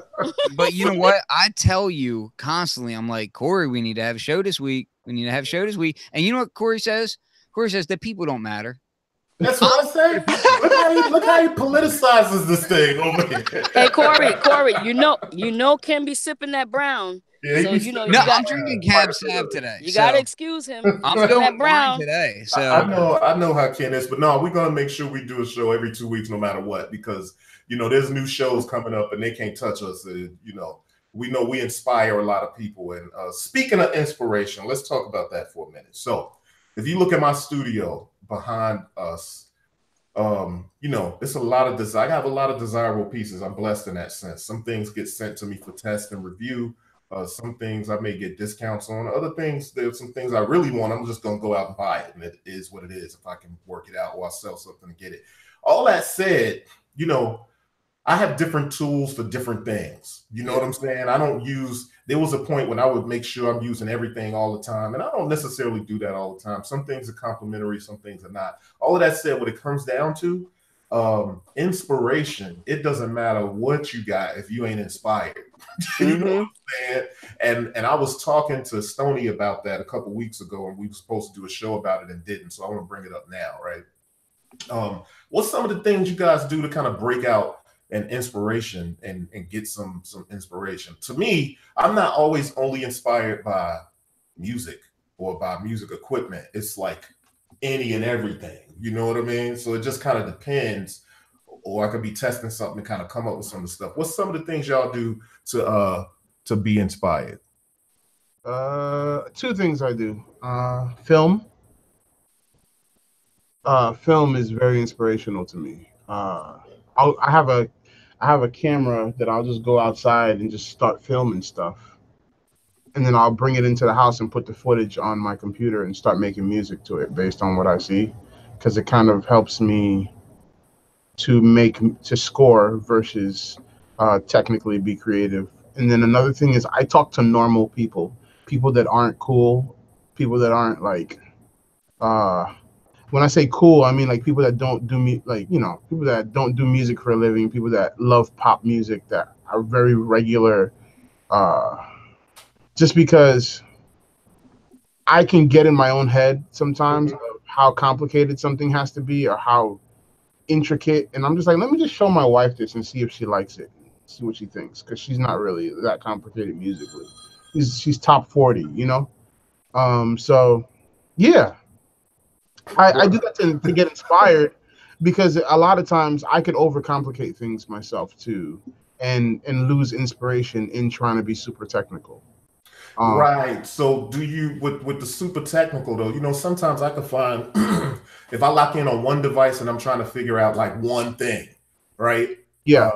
But you know what? I tell you constantly, I'm like, Corey, we need to have a show this week. We need to have a show this week. And you know what Corey says? Corey says that people don't matter. That's what I say. Look how he politicizes this thing over here. Hey, Corey, you know Ken be sipping that brown. Yeah, so I'm drinking Cab Sav today. You gotta excuse him. I'm going that brown today. So I know how Ken is, but no, we're gonna make sure we do a show every 2 weeks, no matter what, because there's new shows coming up and they can't touch us. We know we inspire a lot of people. And speaking of inspiration, let's talk about that for a minute. So if you look at my studio behind us, you know, it's a lot of desire. I have a lot of desirable pieces. I'm blessed in that sense. Some things get sent to me for test and review. Some things I may get discounts on. Other things, there's some things I really want. I'm just gonna go out and buy it, and it is what it is. If I can work it out, or I sell something to get it. All that said, you know, I have different tools for different things. You know what I'm saying? I don't use, there was a point when I would make sure I'm using everything all the time. And I don't necessarily do that all the time. Some things are complementary, some things are not. All of that said, what it comes down to, inspiration, it doesn't matter what you got if you ain't inspired. You know what I'm saying? And I was talking to Stoney about that a couple weeks ago, and we were supposed to do a show about it and didn't. So I want to bring it up now, right? What's some of the things you guys do to kind of break out and inspiration and get some inspiration? To me, I'm not always only inspired by music or by music equipment. It's like any and everything, you know what I mean? So it just kind of depends. Or I could be testing something and kind of come up with some of the stuff. What's some of the things y'all do to be inspired? Two things I do. Film. Film is very inspirational to me. I have a camera that I'll just go outside and just start filming stuff, and then I'll bring it into the house and put the footage on my computer and start making music to it based on what I see, because it kind of helps me to score versus technically be creative. And then another thing is I talk to normal people that aren't cool, people that aren't like when I say cool, I mean like people that don't do people that don't do music for a living, people that love pop music, that are very regular, just because I can get in my own head sometimes of how complicated something has to be or how intricate, and I'm just like, let me just show my wife this and see if she likes it, see what she thinks, because she's not really that complicated musically. She's top 40, you know. So yeah, I do that to get inspired, because a lot of times I could overcomplicate things myself too, and lose inspiration in trying to be super technical. Right. So do you, with the super technical though, you know, sometimes I can find if I lock in on one device and I'm trying to figure out like one thing, right? Yeah.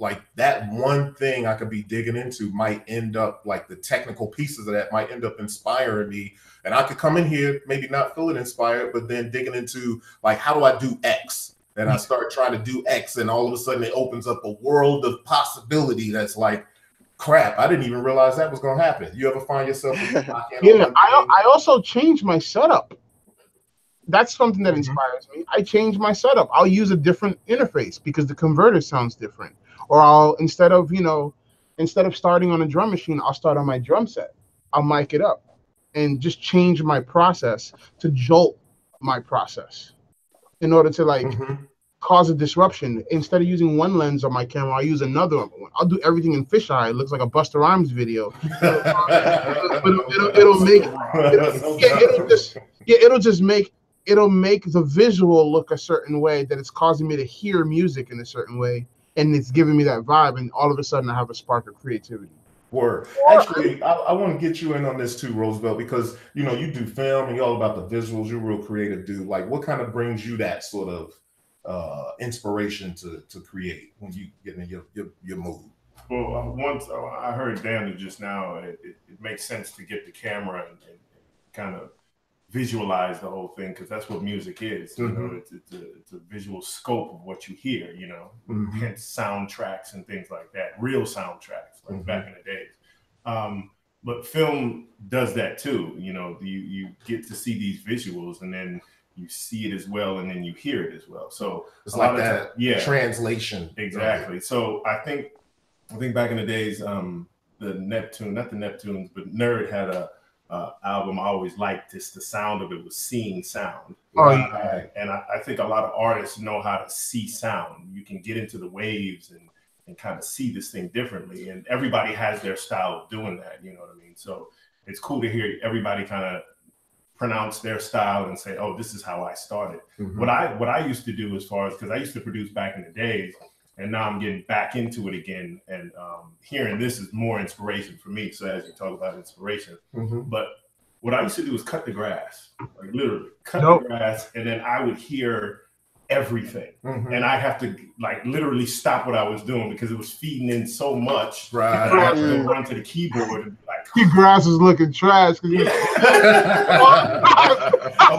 Like that one thing I could be digging into might end up, like the technical pieces of that might end up inspiring me. And I could come in here, maybe not feeling inspired, but then digging into like, how do I do X? And I start trying to do X, and all of a sudden it opens up a world of possibility that's like, crap, I didn't even realize that was going to happen. You ever find yourself? Yeah, I also changed my setup. That's something that inspires me. I change my setup. I'll use a different interface because the converter sounds different. Or I'll, instead of starting on a drum machine, I'll start on my drum set. I'll mic it up and just change my process to jolt my process in order to like cause a disruption. Instead of using one lens on my camera, I'll use another one. I'll do everything in fisheye. It looks like a Busta Rhymes video. It'll make the visual look a certain way, that it's causing me to hear music in a certain way, and it's giving me that vibe, and all of a sudden I have a spark of creativity. Word. Actually, I want to get you in on this too, Roosevelt, because you know you do film and you're all about the visuals. You're a real creative dude. Like, what kind of brings you that sort of inspiration to create when you get in your mood? Well, once I heard Daniel just now, it makes sense to get the camera and kind of visualize the whole thing, because that's what music is. You know, it's a visual scope of what you hear. You know, hence soundtracks and things like that. Real soundtracks, like back in the days. But film does that too. You know, you get to see these visuals, and then you see it as well, and then you hear it as well. So it's like that translation. Exactly. Right. So I think back in the days, the Neptune, not the Neptunes, but Nerd had a album I always liked. Just the sound of it was seeing sound. And I think a lot of artists know how to see sound. You can get into the waves and kind of see this thing differently. And everybody has their style of doing that. You know what I mean? So it's cool to hear everybody kind of pronounce their style and say, oh, this is how I started. What I used to do, as far as, because I used to produce back in the days, and now I'm getting back into it again, and hearing this is more inspiration for me. So as you talk about inspiration, but what I used to do was cut the grass, like literally cut the grass, and then I would hear everything, and I have to like literally stop what I was doing because it was feeding in so much. Right. I have to go run to the keyboard and be like, your grass is looking trash. I'm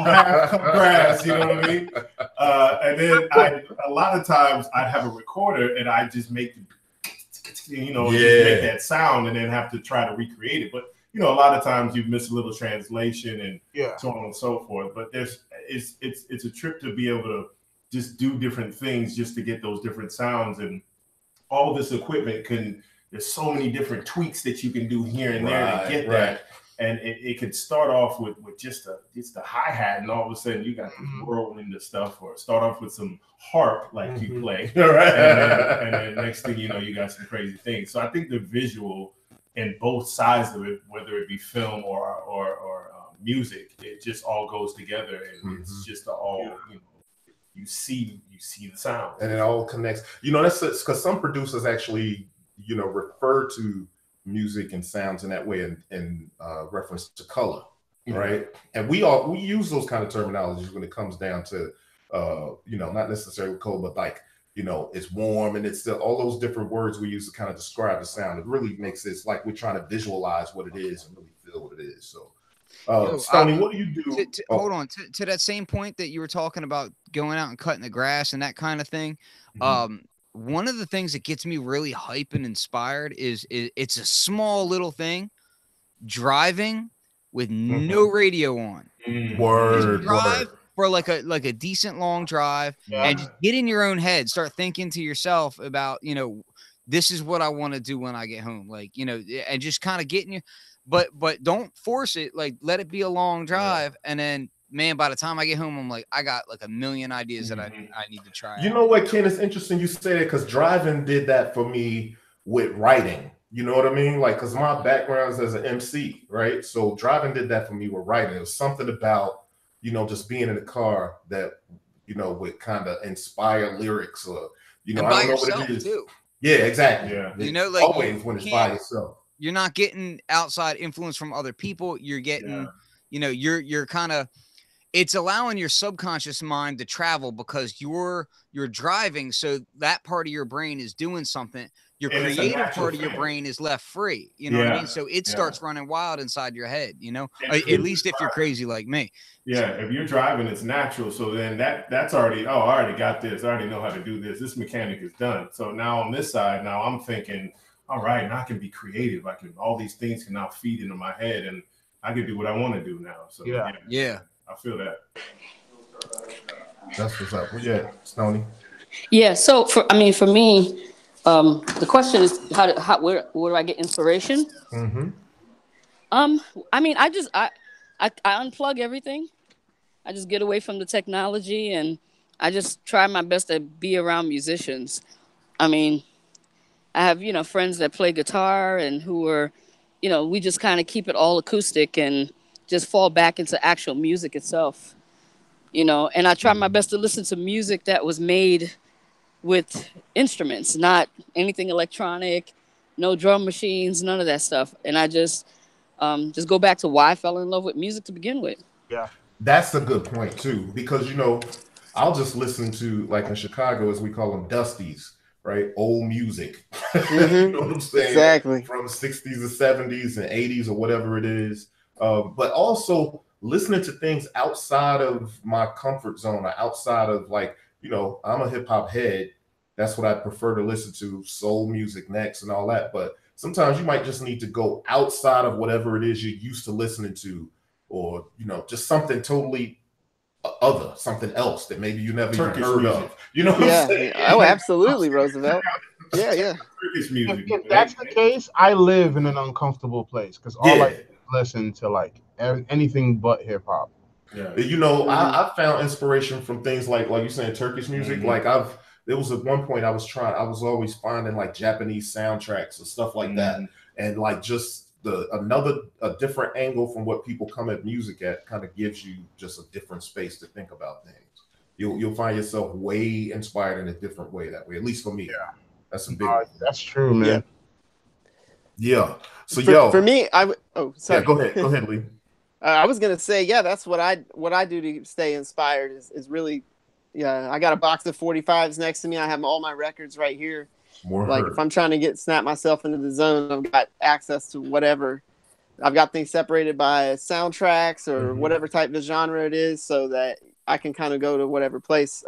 half cut grass, you know what I mean? And then a lot of times I'd have a recorder and I just make, just make that sound and then have to try to recreate it. But a lot of times you miss a little translation and so on and so forth. But it's a trip to be able to just do different things just to get those different sounds, and all this equipment there's so many different tweaks that you can do here and there to get that. And it could start off with just a hi-hat, and all of a sudden you got this whirlwind of stuff, or start off with some harp like you play. And then next thing you know, you got some crazy things. So I think the visual and both sides of it, whether it be film or music, it just all goes together, and it's just all you see the sound, and it all connects. That's because some producers actually refer to music and sounds in that way in reference to color, right? And we use those kind of terminologies when it comes down to not necessarily color, but like it's warm, and it's all those different words we use to kind of describe the sound. It really makes it like we're trying to visualize what it is and really feel what it is. So Stoney, what do you do? Hold on to that same point that you were talking about, going out and cutting the grass and that kind of thing. One of the things that gets me really hype and inspired is it's a small little thing, driving with no radio on. Word. For like a decent long drive, and just get in your own head, start thinking to yourself about, this is what I want to do when I get home. Like, and just kind of getting you, but don't force it. Like, let it be a long drive. And then, man, by the time I get home, I'm like, I got like a million ideas that I need to try. You know what, Ken? It's interesting you say that, because driving did that for me with writing. You know what I mean? Like, because my background is as an MC, right? So driving did that for me with writing. It was something about, just being in the car that, would kind of inspire lyrics, or, I don't know what it is. Too. Yeah, exactly. Yeah. Like, always when it's by yourself. You're not getting outside influence from other people. You're getting, you're kind of, it's allowing your subconscious mind to travel because you're driving. So that part of your brain is doing something. Your creative part of your brain is left free. You know what I mean? So it starts running wild inside your head, at least if you're crazy like me. Yeah. If you're driving, it's natural. So then that's already, I already got this. I already know how to do this. This mechanic is done. So now on this side, now I'm thinking, all right, now I can be creative. All these things can now feed into my head, and I can do what I want to do now. So yeah. I feel that. That's what's up. Yeah, Stoney. Yeah. So for me, the question is where do I get inspiration? I unplug everything. I just get away from the technology, and I just try my best to be around musicians. I have, friends that play guitar and who are, we just kind of keep it all acoustic and just fall back into actual music itself, and I try my best to listen to music that was made with instruments, not anything electronic, no drum machines, none of that stuff. And I just go back to why I fell in love with music to begin with. Yeah, that's a good point too, because I'll just listen to, like in Chicago, as we call them, dusties, right? Old music. You know what I'm saying? Exactly. From the 60s and 70s and 80s or whatever it is. But also listening to things outside of my comfort zone, or outside of, like, I'm a hip hop head. That's what I prefer to listen to, soul music next and all that. But sometimes you might just need to go outside of whatever it is you're used to listening to, or, just something totally other, something else that maybe you never even heard of. You know what I'm saying? Oh, absolutely, Roosevelt. Yeah. Turkish music. If that's the case, I live in an uncomfortable place, because all I listen to, like, anything but hip hop. Yeah. I found inspiration from things like you saying, Turkish music. Like there was at one point I was always finding like Japanese soundtracks and stuff like that, and like just a different angle from what people come at music at kind of gives you just a different space to think about things. You'll find yourself way inspired in a different way that way. At least for me. Yeah, that's a big. That's true, man. Yeah. So for me, sorry. Yeah, go ahead, Lee. I was gonna say, that's what I do to stay inspired is really Yeah, I got a box of 45s next to me. I have all my records right here. Like Word. if I'm trying to snap myself into the zone, I've got access to whatever. I've got things separated by soundtracks or whatever type of genre it is, so that I can kind of go to whatever place.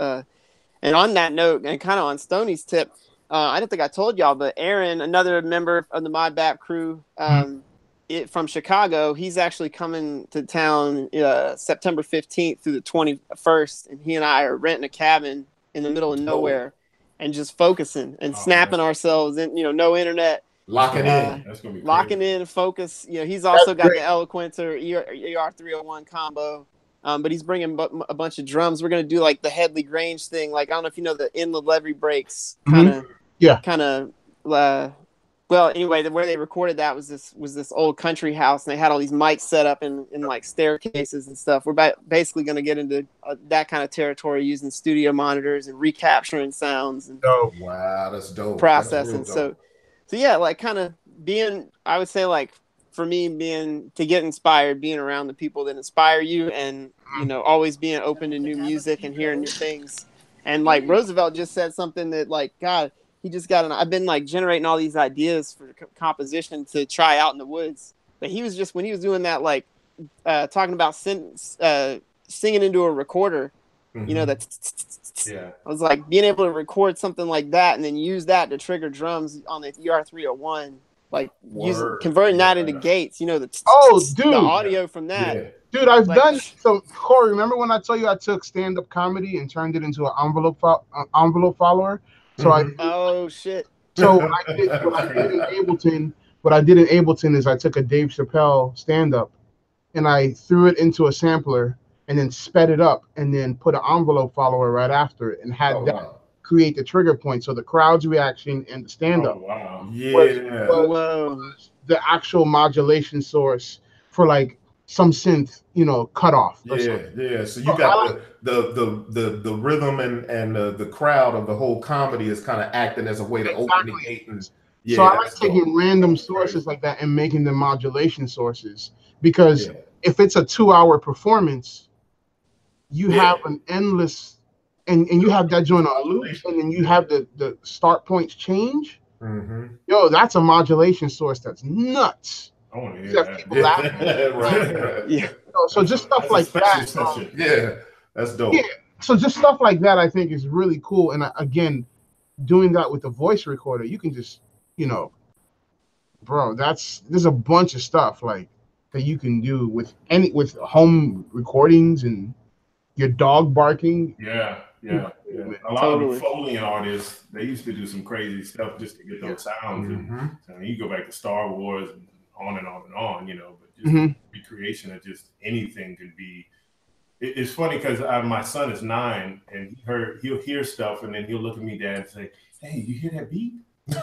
And on that note, and kind of on Stoney's tip, I don't think I told y'all, but Aaron, another member of the My Bap crew, from Chicago, he's actually coming to town September 15th through the 21st, and he and I are renting a cabin in the middle of nowhere and just focusing and snapping ourselves in, no internet. Locking in. That's gonna be locking in, focus. He's also got the Eloquencer ER 301 combo. But he's bringing a bunch of drums. We're gonna do like the Headley Grange thing. Like I don't know if you know the inland levee breaks kind of. Well, anyway, where they recorded that was this old country house, and they had all these mics set up in like staircases and stuff. We're basically gonna get into that kind of territory using studio monitors and recapturing sounds and wow, that's dope. Processing. That's real dope. So yeah, like kind of being, I would say like for me to get inspired, being around the people that inspire you and, always being open to new music and hearing new things. And like Roosevelt just said something that like, God, he just I've been like generating all these ideas for composition to try out in the woods. But he was just, when he was doing that, like talking about singing into a recorder, I was like being able to record something like that and then use that to trigger drums on the ER 301, like converting that into gates, the audio from that. Yeah. Dude, I've done so. Corey, remember when I told you I took stand-up comedy and turned it into an envelope follower? So shit. So what I did in Ableton is I took a Dave Chappelle stand-up and I threw it into a sampler and then sped it up and then put an envelope follower right after it and had create the trigger point. So the crowd's reaction and the stand-up was the actual modulation source for like some synth, cutoff. So you got the rhythm and the crowd of the whole comedy is kind of acting as a way to open the gate. So I like taking random sources like that and making them modulation sources, because if it's a 2-hour performance, you have an endless, and you have that joint on loop, and then you have the start points change. Yo, that's a modulation source that's nuts. I want to hear that. People laughing. So just stuff like that. That's dope. Yeah, so just stuff like that I think is really cool. And again, doing that with the voice recorder, you can just, bro, there's a bunch of stuff like that you can do with home recordings and your dog barking. Yeah. A lot of Foley artists, they used to do some crazy stuff just to get those sounds. And you go back to Star Wars and on and on and on, but just recreation of just anything can be. It's funny because my son is 9 and he'll hear stuff and then he'll look at me, Dad, and say, "Hey, you hear that beat?"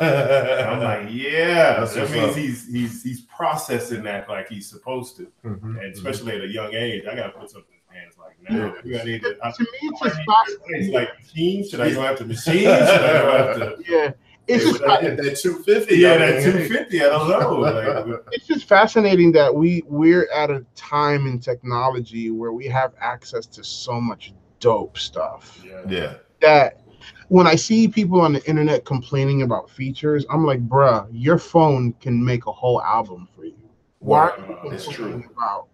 I'm like, "Yeah." That means he's processing that like he's supposed to, and especially at a young age. I gotta put something in his hands like, "Man, I need to." To me, it's just fascinating. Like machine? Should I go after machine? Should I go after? Yeah. It's just that 250. Yeah, that 250. I don't know. It's just fascinating that we're at a time in technology where we have access to so much dope stuff. Yeah. That when I see people on the internet complaining about features, I'm like, bruh, your phone can make a whole album for you. Why are you complaining about?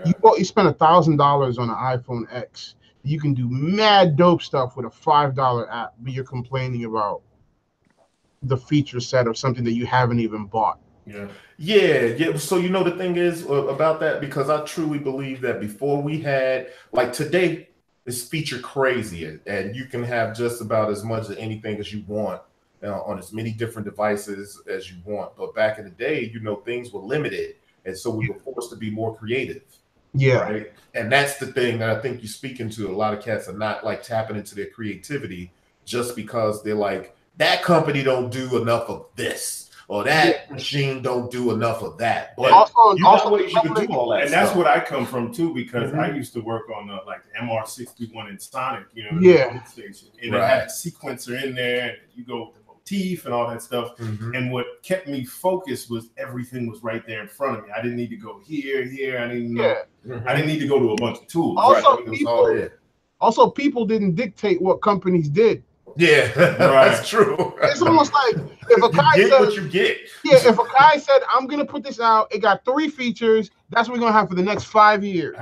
You spend $1,000 on an iPhone X. You can do mad dope stuff with a $5 app, but you're complaining about the feature set of something that you haven't even bought. Yeah. So the thing is about that, because I truly believe that before we had, like today, it's feature crazy, and you can have just about as much of anything as you want on as many different devices as you want. But back in the day, things were limited, and so we were forced to be more creative. Yeah. Right. And that's the thing that I think you're speaking to. A lot of cats are not like tapping into their creativity just because they're like, that company don't do enough of this, or that machine don't do enough of that. But also ways you can do all that. And that's what I come from too, because I used to work on the MR61 in Sonic, station, and it had a sequencer in there, and you go with the motif and all that stuff. And what kept me focused was everything was right there in front of me. I didn't need to go here. I didn't need to go to a bunch of tools. Also, people didn't dictate what companies did. Yeah, that's true. It's almost like if a guy you get said, what you get. Yeah, if a guy said, I'm gonna put this out, it got 3 features, that's what we're gonna have for the next 5 years.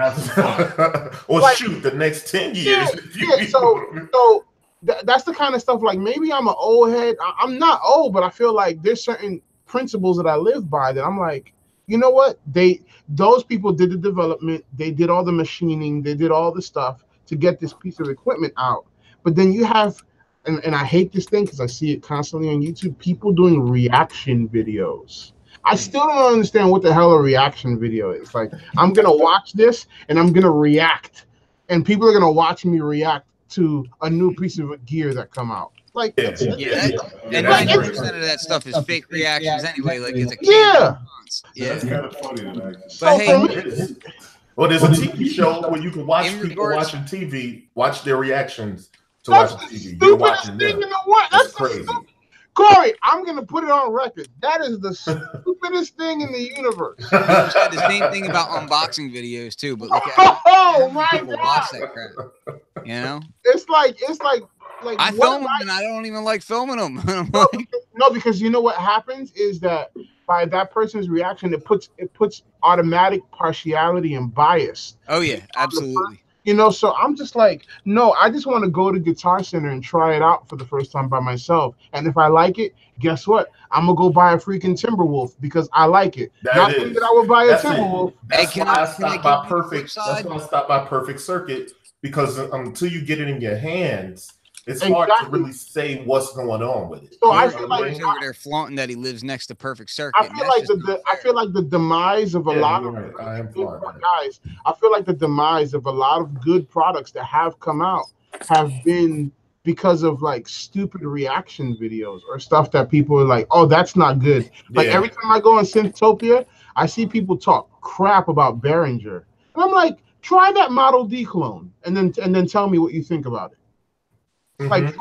Or like, shoot, the next 10 years. Yeah, so that's the kind of stuff, like, maybe I'm an old head. I'm not old, but I feel like there's certain principles that I live by that I'm like, you know what? Those people did the development, they did all the machining, they did all the stuff to get this piece of equipment out. But then you have, and I hate this thing because I see it constantly on YouTube, people doing reaction videos. I still don't understand what the hell a reaction video is. Like, I'm going to watch this and I'm going to react. And people are going to watch me react to a new piece of gear that come out. Like, and 90% of that stuff is fake reactions anyway. Like, it's a response. That's kind of funny. But hey, well, there's a TV show where you can watch people watching TV, watch their reactions to watch TV. You're watching them. That's crazy. Corey, I'm going to put it on record. That is the stupidest thing in the universe. You said the same thing about unboxing videos too, but look at my God. Watch that crap. You know? It's like I film them and I don't even like filming them. No, because you know what happens is that by that person's reaction, it puts automatic partiality and bias. Oh yeah, absolutely. You know, so I'm just like, no, I just want to go to Guitar Center and try it out for the first time by myself. And if I like it, guess what? I'm going to go buy a freaking Timberwolf because I like it. Not that I would buy a Timberwolf. That's why I stop by Perfect Circuit, because until you get it in your hands, it's hard to really say what's going on with it. So I feel like he's over there flaunting that he lives next to Perfect Circuit. I feel like the demise of a lot of guys. I feel like the demise of a lot of good products that have come out have been because of like stupid reaction videos or stuff that people are like, oh, that's not good. Like every time I go on Synthtopia, I see people talk crap about Behringer, and I'm like, try that Model D clone, and then tell me what you think about it. Like,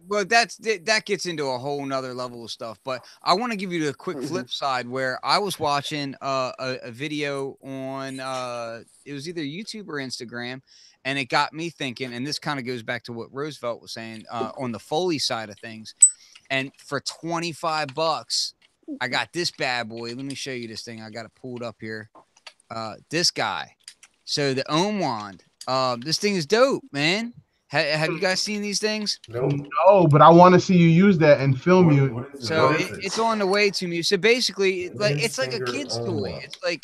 well, that gets into a whole nother level of stuff. But I want to give you the quick flip side where I was watching a video on it was either YouTube or Instagram, and it got me thinking. And this kind of goes back to what Roosevelt was saying on the Foley side of things. And for $25, I got this bad boy. Let me show you this thing. I got it pulled up here. This guy. So the Ohm wand. This thing is dope, man. Have you guys seen these things? No, but I want to see you use that and film you. So it's on the way to me. So basically, it's like a kid's toy.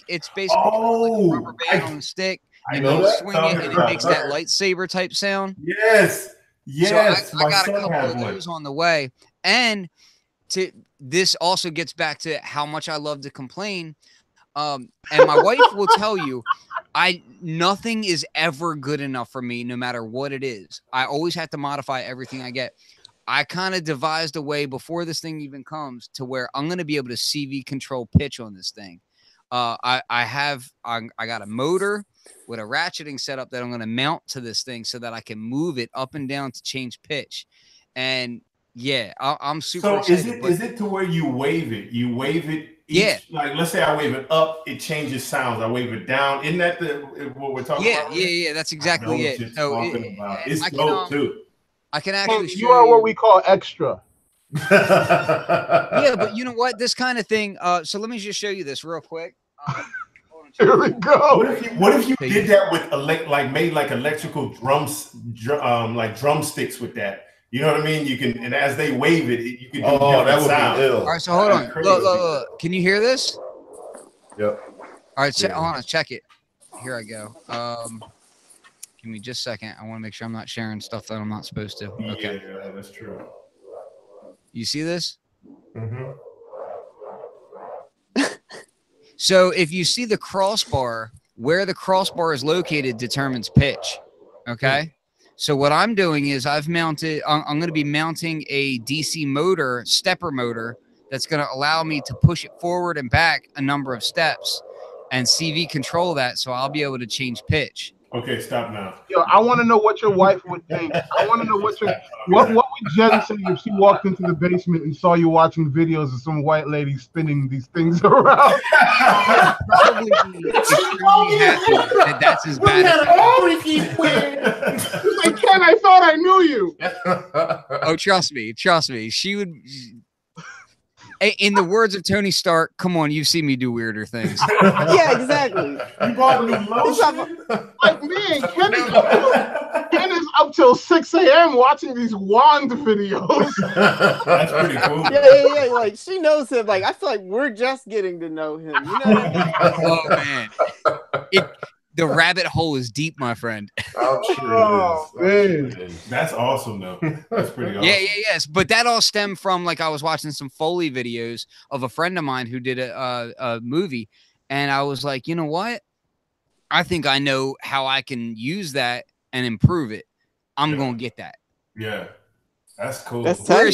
It's basically like a rubber band on a stick, and you swing it, and it makes that lightsaber type sound. Yes. So I got a couple of those on the way, and this also gets back to how much I love to complain. And my wife will tell you, nothing is ever good enough for me, no matter what it is. I always have to modify everything I get. I kind of devised a way before this thing even comes to where I'm going to be able to CV control pitch on this thing. I got a motor with a ratcheting setup that I'm going to mount to this thing so that I can move it up and down to change pitch. And yeah, I'm super excited. So is it to where you wave it? You wave it. Like, let's say I wave it up, it changes sounds. I wave it down. Isn't that what we're talking about? Yeah. That's exactly it. So it's dope too. I can actually show you are what we call extra. Yeah, but you know what? This kind of thing. So let me just show you this real quick. Here we go. What if you did that with made electrical drums, like drumsticks with that? You know what I mean? You can, and as they wave it, you can do that would sound. Be ill. All right, so hold on. Look. Can you hear this? Yep. All right, hold on. Check it. Here I go. Give me just a second. I want to make sure I'm not sharing stuff that I'm not supposed to. Okay. Yeah, that's true. You see this? Mm-hmm. So if you see the crossbar, where the crossbar is located determines pitch. Okay. So what I'm doing is I'm going to be mounting a DC motor, stepper motor, that's going to allow me to push it forward and back a number of steps and CV control that. So I'll be able to change pitch. Okay, stop now. Yo, I want to know what your wife would think. I want to know what would Jen say if she walked into the basement and saw you watching videos of some white lady spinning these things around? Probably be extremely happy that that's as bad as She's like, Ken, I thought I knew you. Oh, trust me. She would. In the words of Tony Stark, come on, you've seen me do weirder things. Yeah, exactly. You bought new lotion? Like, man, Ken is up till 6 a.m. watching these wand videos. That's pretty cool. Yeah. Like, she knows him. Like, I feel like we're just getting to know him. You know what I mean? Oh, man. The rabbit hole is deep, my friend. I'm sure it is. That's awesome, though. That's pretty awesome. Yes. But that all stemmed from, like, I was watching some Foley videos of a friend of mine who did a movie, and I was like, you know what? I think I know how I can use that and improve it. I'm going to get that. Yeah. That's cool. That's Where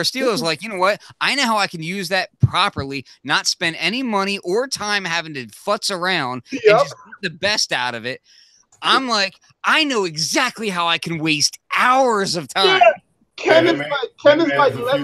Steele's like, you know what? I know how I can use that properly, not spend any money or time having to futz around and just get the best out of it. I'm like, I know exactly how I can waste hours of time. Yeah. Ken is like, let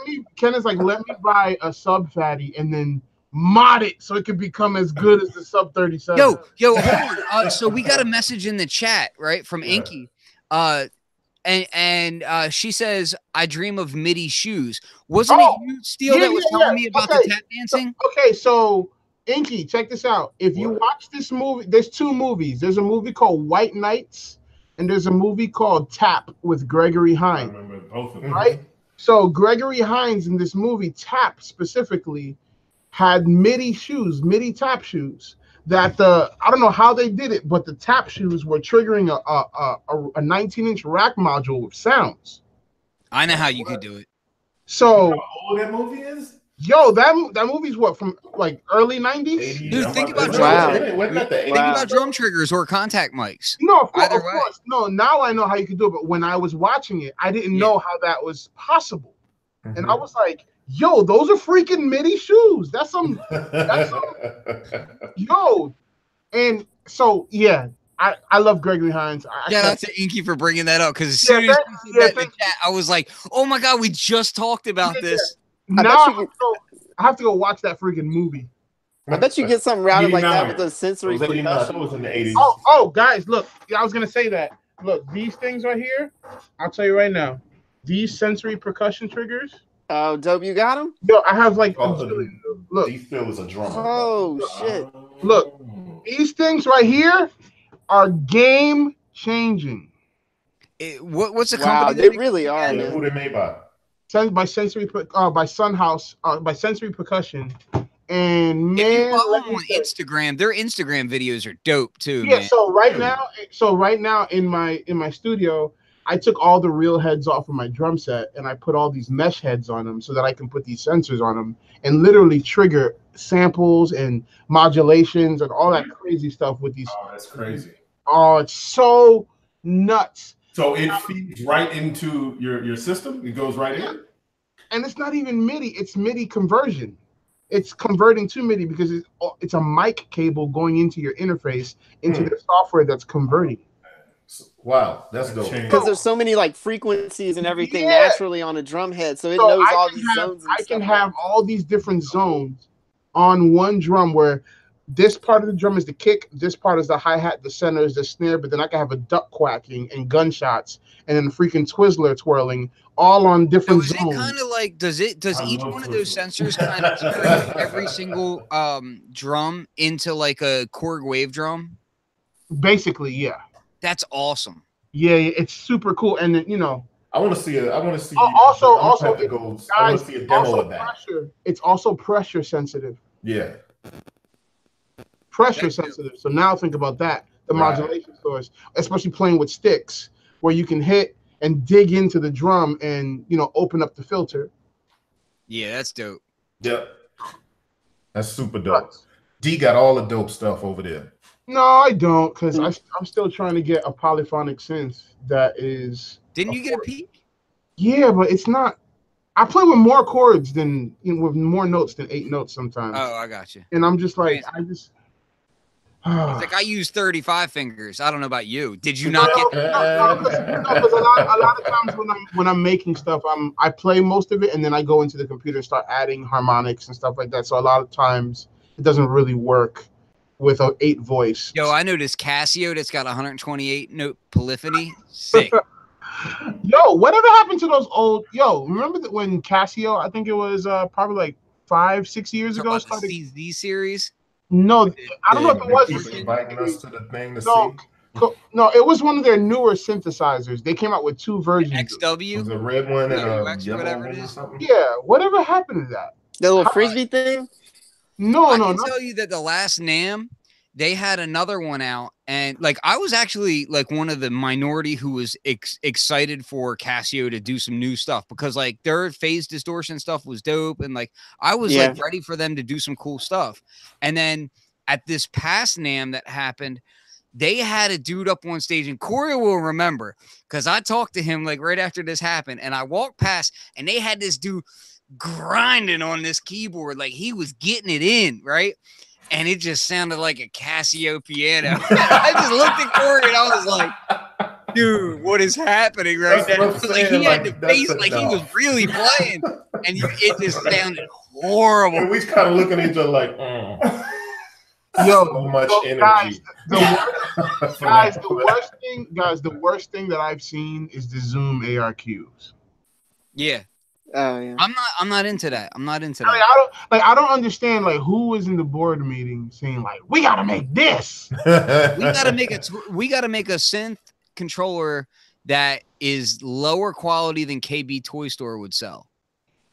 me. Ken is like, let me buy a sub fatty and then mod it so it can become as good as the sub 37. Yo, hold on. So we got a message in the chat, right, from Inky. And she says, I dream of MIDI shoes. Wasn't it you, Steele, that was telling me about the tap dancing? So Inky, check this out. If you watch this movie, there's two movies. There's a movie called White Nights, and there's a movie called Tap with Gregory Hines. I remember both of them. Right? So Gregory Hines in this movie, Tap specifically, had MIDI tap shoes that I don't know how they did it, but the tap shoes were triggering a 19-inch rack module with sounds. I know how you could do it. So how old that movie is? Yo, that movie's what, from like early 90s? Dude, think about drum triggers or contact mics. No, of course. No, now I know how you could do it, but when I was watching it, I didn't know how that was possible. And I was like, yo, those are freaking MIDI shoes. That's some yo. And so, yeah, I love Gregory Hines. Shout out to Inky for bringing that up, because as soon as you said that in the chat, I was like, oh my God, we just talked about this. Now I have to go watch that freaking movie. I bet you get something routed like that with the sensory percussion. Was in the 80s. Oh, guys, look. I was going to say that. Look, these things right here, I'll tell you right now. These sensory percussion triggers. Oh, dope, you got them? Yo, I have like, look. Beatppl is a drummer. Oh, shit. Look, these things right here are game changing. What's the company? Wow, they really are. Yeah, who they made by? By Sensory, by Sunhouse, by Sensory Percussion, and man, if you follow them on Instagram, their Instagram videos are dope too. Yeah, man. So right now in my studio, I took all the real heads off of my drum set and I put all these mesh heads on them so that I can put these sensors on them and literally trigger samples and modulations and all that crazy stuff with these. Oh, that's crazy. Oh, it's so nuts. So it feeds right into your system? It goes right in? And it's not even MIDI. It's MIDI conversion. It's converting to MIDI because it's a mic cable going into your interface into the software that's converting. Wow, that's dope. Because there's so many like frequencies and everything naturally on a drum head, so it knows all these zones. I can have all these different zones on one drum where this part of the drum is the kick, this part is the hi-hat, the center is the snare, but then I can have a duck quacking and gunshots and then a freaking Twizzler twirling all on different zones. Is it kind of like, does each one of those sensors kind of turn every single drum into like a Korg wave drum? Basically, yeah. That's awesome. Yeah, it's super cool. And then, I want to see it. I want to see. Also, I want to see a demo of that. It's also pressure sensitive. Yeah. Pressure sensitive. So now think about that. The modulation source, especially playing with sticks, where you can hit and dig into the drum and open up the filter. Yeah, that's dope. Yep. That's super dope. D got all the dope stuff over there. No, I don't, because I'm still trying to get a polyphonic synth that is. Didn't you get a peak? Yeah, but it's not. I play with more chords than with more notes than 8 notes sometimes. Oh, I got you. And I'm just like, It's like I use 35 fingers. I don't know about you. Did you not get no, because a lot of times when I'm making stuff, I play most of it and then I go into the computer and start adding harmonics and stuff like that. So a lot of times it doesn't really work with an 8 voice. Yo, I know this Casio that's got 128 note polyphony. Sick. Yo, whatever happened to those old? Yo, remember that when Casio? I think it was probably like 5-6 years ago. Started the CZ series. No, I don't know if it was. Keep inviting us to the thing to no, see. No, it was one of their newer synthesizers. They came out with 2 versions. XW, was a red one and a yellow whatever one it or is. something. Yeah, whatever happened to that? The little frisbee thing? I can tell you that the last NAMM, they had another one out, and like I was actually like one of the minority who was excited for Casio to do some new stuff because like their phase distortion stuff was dope, and like I was like ready for them to do some cool stuff. And then at this past NAMM that happened, they had a dude up on stage, and Corey will remember because I talked to him like right after this happened, and I walked past, and they had this dude grinding on this keyboard like he was getting it in, right? And it just sounded like a Casio piano. I just looked at Corey and I was like, dude, what is happening right now? Like he had the bass like he was really playing, and it just sounded horrible. And we kind of looking at each other like, yo, so much energy. The worst thing that I've seen is the Zoom ARQs. Yeah. Oh yeah. I'm not into that. I'm not into that. I don't understand like who was in the board meeting saying like we gotta make this. we gotta make a synth controller that is lower quality than KB Toy Store would sell.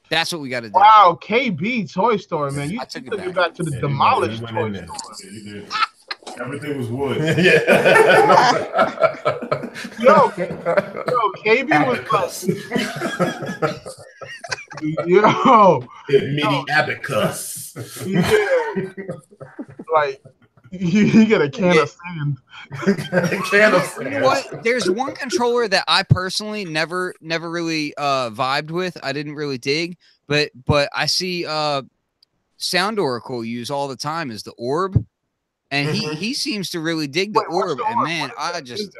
That's what we got to do. Wow, KB Toy Store, man. You took it back to the demolished toy store. Everything was wood. Yo, KB was mini abacus. Yeah. Like you get a can of sand. You know what? There's one controller that I personally never really vibed with. I didn't really dig, but I see Sound Oracle use all the time is the Orb. And he seems to really dig the Orb. And man, I just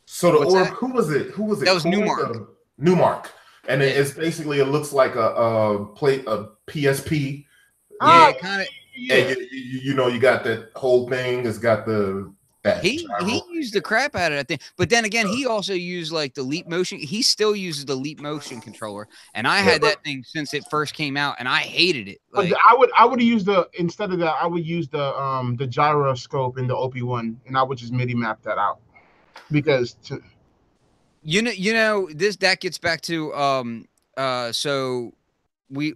so the Orb, who was it? That was Newmark. Newmark. And it's basically it looks like a PSP. Yeah, kind of. And you know you got that whole thing. It's got he used the crap out of that thing, but then again, he also used like the Leap Motion. He still uses the Leap Motion controller, and I had that thing since it first came out, and I hated it. Like, I would use instead of that, I would use the gyroscope in the OP1, and I would just MIDI map that out because you know that gets back to so.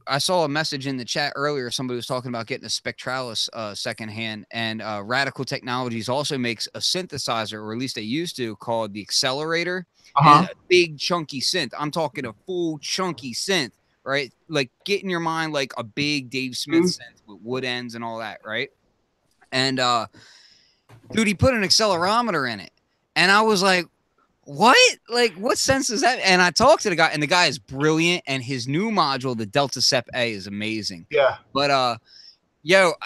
I saw a message in the chat earlier. Somebody was talking about getting a Spectralis secondhand, and Radical Technologies also makes a synthesizer, or at least they used to, called the Accelerator. And a big chunky synth. I'm talking a full chunky synth, right? Like get in your mind like a big Dave Smith synth with wood ends and all that, right? And dude, he put an accelerometer in it, and I was like, what? Like, what sense is that? And I talked to the guy, and the guy is brilliant, and his new module, the Delta Sep A, is amazing. Yeah. But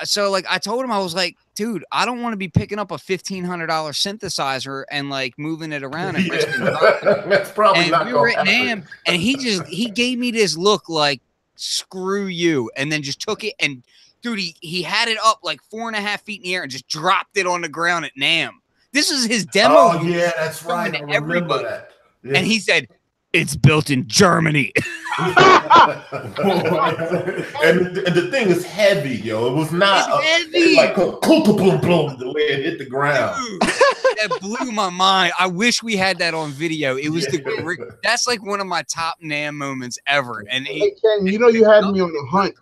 so like I told him, I was like, dude, I don't want to be picking up a $1,500 synthesizer and like moving it around and risking that's probably not. We were at NAMM, and he gave me this look like screw you, and then just took it and dude, he had it up like 4.5 feet in the air and just dropped it on the ground at NAMM. This is his demo. Oh, yeah, that's right. I remember that. Yeah. And he said, it's built in Germany. and the thing is heavy, yo. It was not heavy. Like the way it hit the ground. Dude, that blew my mind. I wish we had that on video. It was that's like one of my top NAMM moments ever. And hey, Ken, you know you had me on a hunt.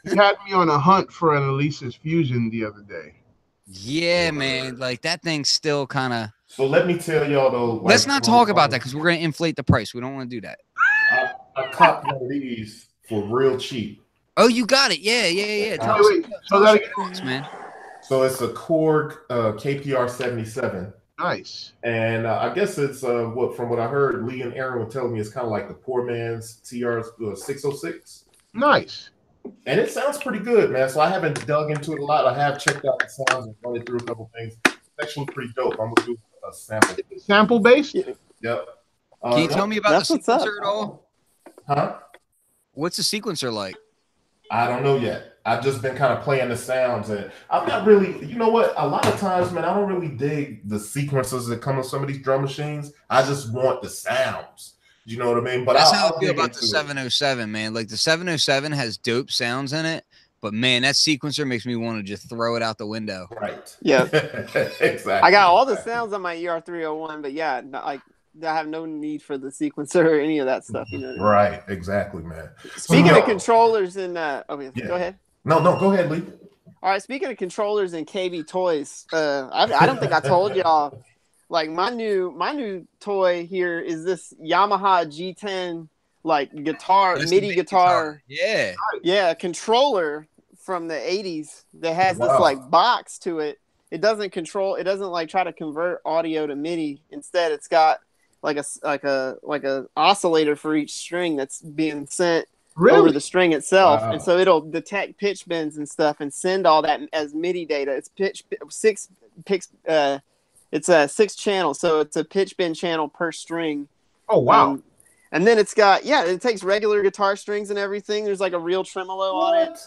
You had me on a hunt for an Elisa's Fusion the other day. Yeah, man. Like that thing's still kind of. So let me tell y'all though. Like, let's not talk about that because we're going to inflate the price. We don't want to do that. I caught one of these for real cheap. Oh, you got it. Yeah. So man. So it's a Korg KPR 77. Nice. And I guess it's what from what I heard, Lee and Aaron were telling me it's kind of like the poor man's TR 606. Nice. And it sounds pretty good, man. So I haven't dug into it a lot. I have checked out the sounds and run it through a couple things. It's actually pretty dope. I'm gonna do a sample. Sample based? Yep. Can you tell me about the That's what's sequencer at all? Huh? What's the sequencer like? I don't know yet. I've just been kind of playing the sounds, and I'm not really, you know what? A lot of times, man, I don't really dig the sequencers that come on some of these drum machines. I just want the sounds. You know what I mean? But that's how I feel about the 707, man. Like the 707 has dope sounds in it, but man, that sequencer makes me want to just throw it out the window. Right. Yeah. Exactly. I got all the sounds on my ER301, but yeah, like I have no need for the sequencer or any of that stuff. You know. Right. Exactly, man. Speaking of controllers and go ahead. No, go ahead, Lee. All right. Speaking of controllers and KB toys, I don't think I told y'all. Like my new toy here is this Yamaha G10 like MIDI guitar. Yeah, controller from the 80s that has this like box to it. It doesn't like try to convert audio to MIDI. Instead, it's got like a oscillator for each string that's being sent over the string itself. And so it'll detect pitch bends and stuff and send all that as MIDI data. It's it's a 6 channel, so it's a pitch bend channel per string. Oh wow. And then it's got it takes regular guitar strings and everything. There's like a real tremolo on it.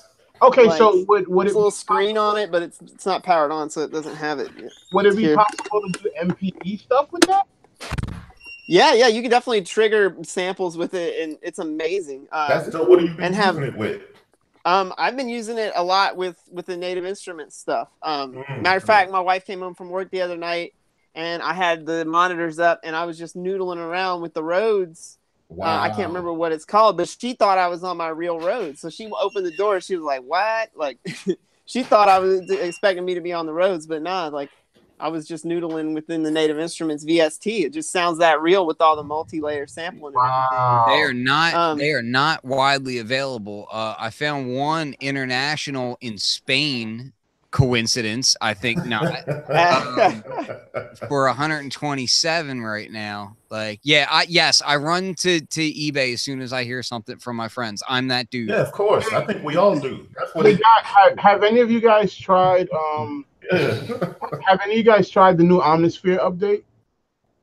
Okay, like, so would it a little screen on it, but it's not powered on, so it doesn't have it yet. Would it be possible to do MPE stuff with that? Yeah, you can definitely trigger samples with it, and it's amazing. That's dope. What have you been using it with? I've been using it a lot with the Native Instruments stuff. Matter of fact, my wife came home from work the other night, and I had the monitors up, and I was just noodling around with the Rhodes. Wow. I can't remember what it's called, but she thought I was on my real Rhodes. So she opened the door, and she was like, "What?" Like, she thought I was expecting me to be on the Rhodes, but nah, like, I was just noodling within the Native Instruments VST. It just sounds that real with all the multi-layer sampling and everything. They are not widely available. I found one international in Spain. Coincidence? I think not. For 127 right now. Like, yeah, I run to eBay as soon as I hear something from my friends. I'm that dude. Yeah, of course. I think we all do. That's what have any of you guys tried have any of you guys tried the new Omnisphere update?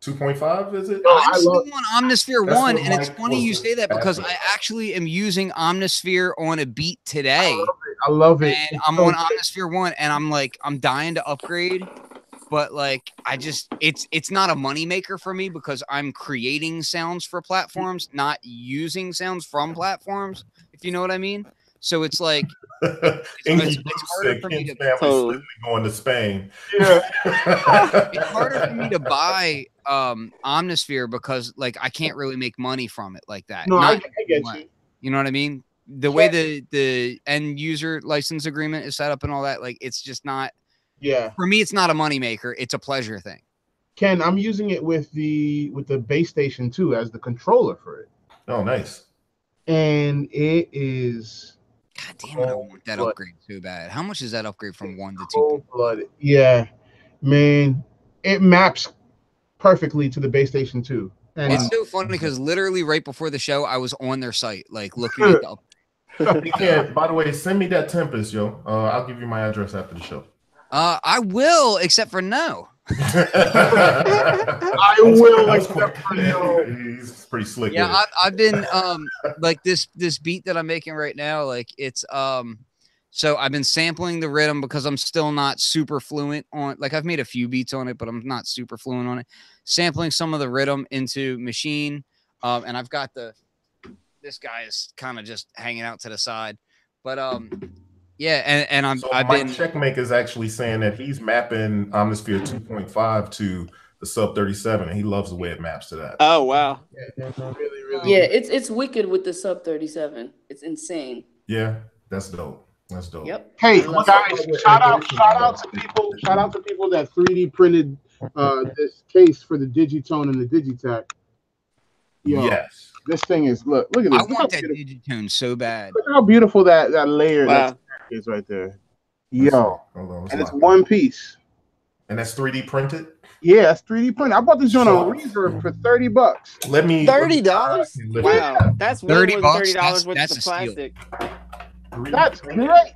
2.5, is it? I'm still on Omnisphere 1, and it's funny you say that because I actually am using Omnisphere on a beat today. I love it. And I'm on Omnisphere 1, and I'm dying to upgrade, but like it's not a moneymaker for me because I'm creating sounds for platforms, not using sounds from platforms, if you know what I mean. So it's like it's harder for me to going to Spain. Yeah. It's harder for me to buy Omnisphere because like I can't really make money from it like that. No, I get you. You know what I mean? The way the end user license agreement is set up and all that, like it's just not. Yeah. For me, it's not a moneymaker. It's a pleasure thing. Ken, I'm using it with the base station too as the controller for it. Oh, nice. And it is. God damn it! I want that upgrade so bad. How much is that upgrade from 1 to 2? Blooded. Yeah, man, it maps perfectly to the base station too. And it's so funny because literally right before the show, I was on their site, like looking at the upgrade. Yeah, by the way, send me that Tempest, yo. I'll give you my address after the show. I will, except for no. I will, except for no. He's pretty slick. Yeah, I've been like this beat that I'm making right now. Like it's so I've been sampling the rhythm because I'm still not super fluent on. Like I've made a few beats on it, but I'm not super fluent on it. Sampling some of the rhythm into Machine, and I've got this guy is kind of just hanging out to the side, but yeah, and I've been Checkmate is actually saying that he's mapping Omnisphere 2.5 to the Sub 37, and he loves the way it maps to that. Oh wow! Yeah, really. Yeah, it's wicked with the Sub 37. It's insane. Yeah, that's dope. That's dope. Yep. Hey guys, shout out to people that 3D printed this case for the Digitone and the Digitac. Yo, yes, this thing is look at this. I want that Digitone so bad. Look how beautiful that layer is right there. Yo, and it's one piece. And that's 3D printed? Yeah, that's 3D printing. I bought this joint on Reverb for $30. Let me $30. Wow, that's way more than $30 with that's the a steal. plastic. That's great.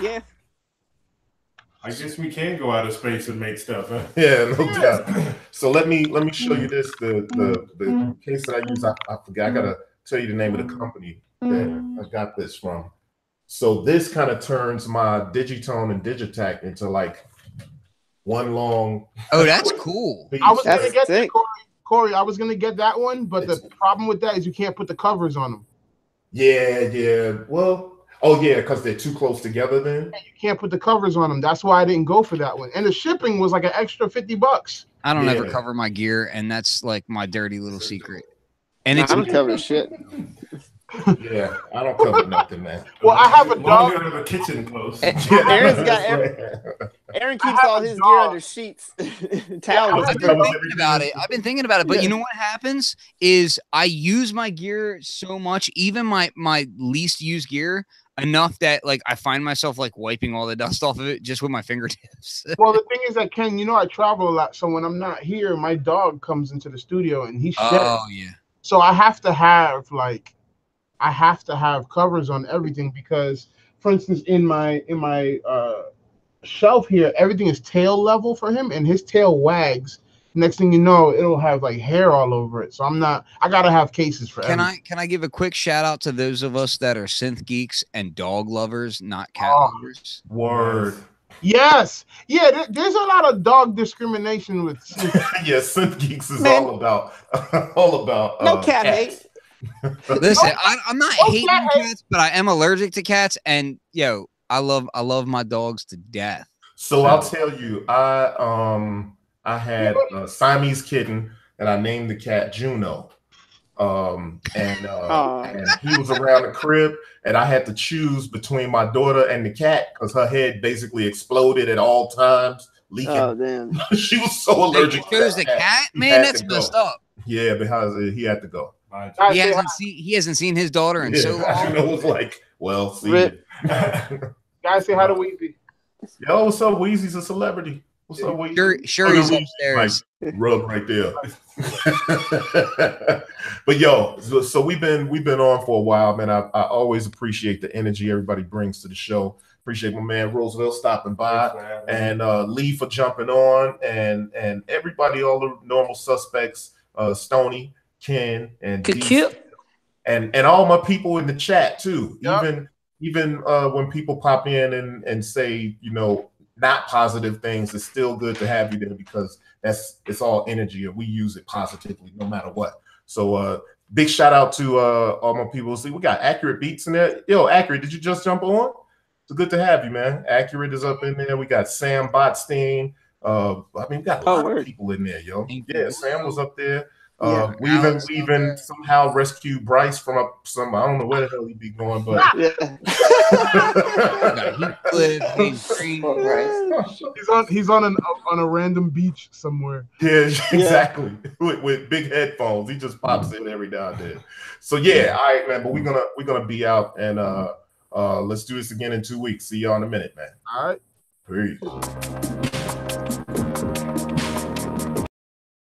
Yeah. I guess we can go out of space and make stuff, huh? Yeah, no doubt. So let me show you this. The case that I use, I forgot. I gotta tell you the name of the company that I got this from. So this kind of turns my Digitone and Digitac into like one long. Oh, that's cool. piece. I was gonna That's get sick. that, Corey. I was gonna get that one, but the problem with that is you can't put the covers on them. Yeah. Well, oh yeah, because they're too close together. Then You can't put the covers on them. That's why I didn't go for that one. And the shipping was like an extra $50. I don't ever Yeah. cover my gear, and that's like my dirty little secret. And it's I'm covering shit. yeah, I don't cover nothing, man. Well, I have a Long dog. as the kitchen close. Aaron's got Aaron keeps all his gear under sheets, towels. I've been thinking about it. But you know what happens is I use my gear so much, even my least used gear, enough that like I find myself like wiping all the dust off of it just with my fingertips. Well, the thing is that Ken, you know, I travel a lot, so when I'm not here, my dog comes into the studio and he sheds. Oh yeah. So I have to have covers on everything because, for instance, in my shelf here, everything is tail level for him, and his tail wags. Next thing you know, it'll have like hair all over it. So I gotta have cases for everything. Can I give a quick shout out to those of us that are synth geeks and dog lovers, not cat lovers? Word. Yes. Yeah, there's a lot of dog discrimination with Yeah, Synth Geeks is Man. all about No cat cats. hate. Listen, I'm not hating cat hate. cats, but I am allergic to cats, and I love my dogs to death. So I'll tell you, I had a Siamese kitten, and I named the cat Juno. And he was around the crib, and I had to choose between my daughter and the cat because her head basically exploded at all times, leaking. Oh damn. She was so allergic. You chose to the that cat, He man. had That's to go. messed up. Yeah, because he had to go. He hasn't seen his daughter in so long. It was like, well, see. Rip. Guys, say hi to Weezy. Yo, what's up? Weezy's a celebrity. What's up, Weezy? Sure, he's upstairs. Like, rub right there. But yo, so we've been on for a while, man. I always appreciate the energy everybody brings to the show. Appreciate my man Roosevelt stopping by, and Lee for jumping on, and everybody, all the normal suspects, Stony, Ken, and DC, and all my people in the chat too. Yep. Even when people pop in and say, you know, not positive things, it's still good to have you there because it's all energy and we use it positively no matter what. So big shout out to all my people. See, we got Accurate Beats in there. Yo, Accurate, did you just jump on? It's good to have you, man. Accurate is up in there. We got Sam Botstein. I mean, we got a lot of people in there, yo. Yeah, Sam was up there. We even somehow rescued Bryce from some, I don't know where the hell he'd be going, but he's on a random beach somewhere. Yeah, exactly. With big headphones, he just pops in every now and then. So yeah, all right, man. But we're gonna be out, and let's do this again in 2 weeks. See y'all in a minute, man. All right. Peace.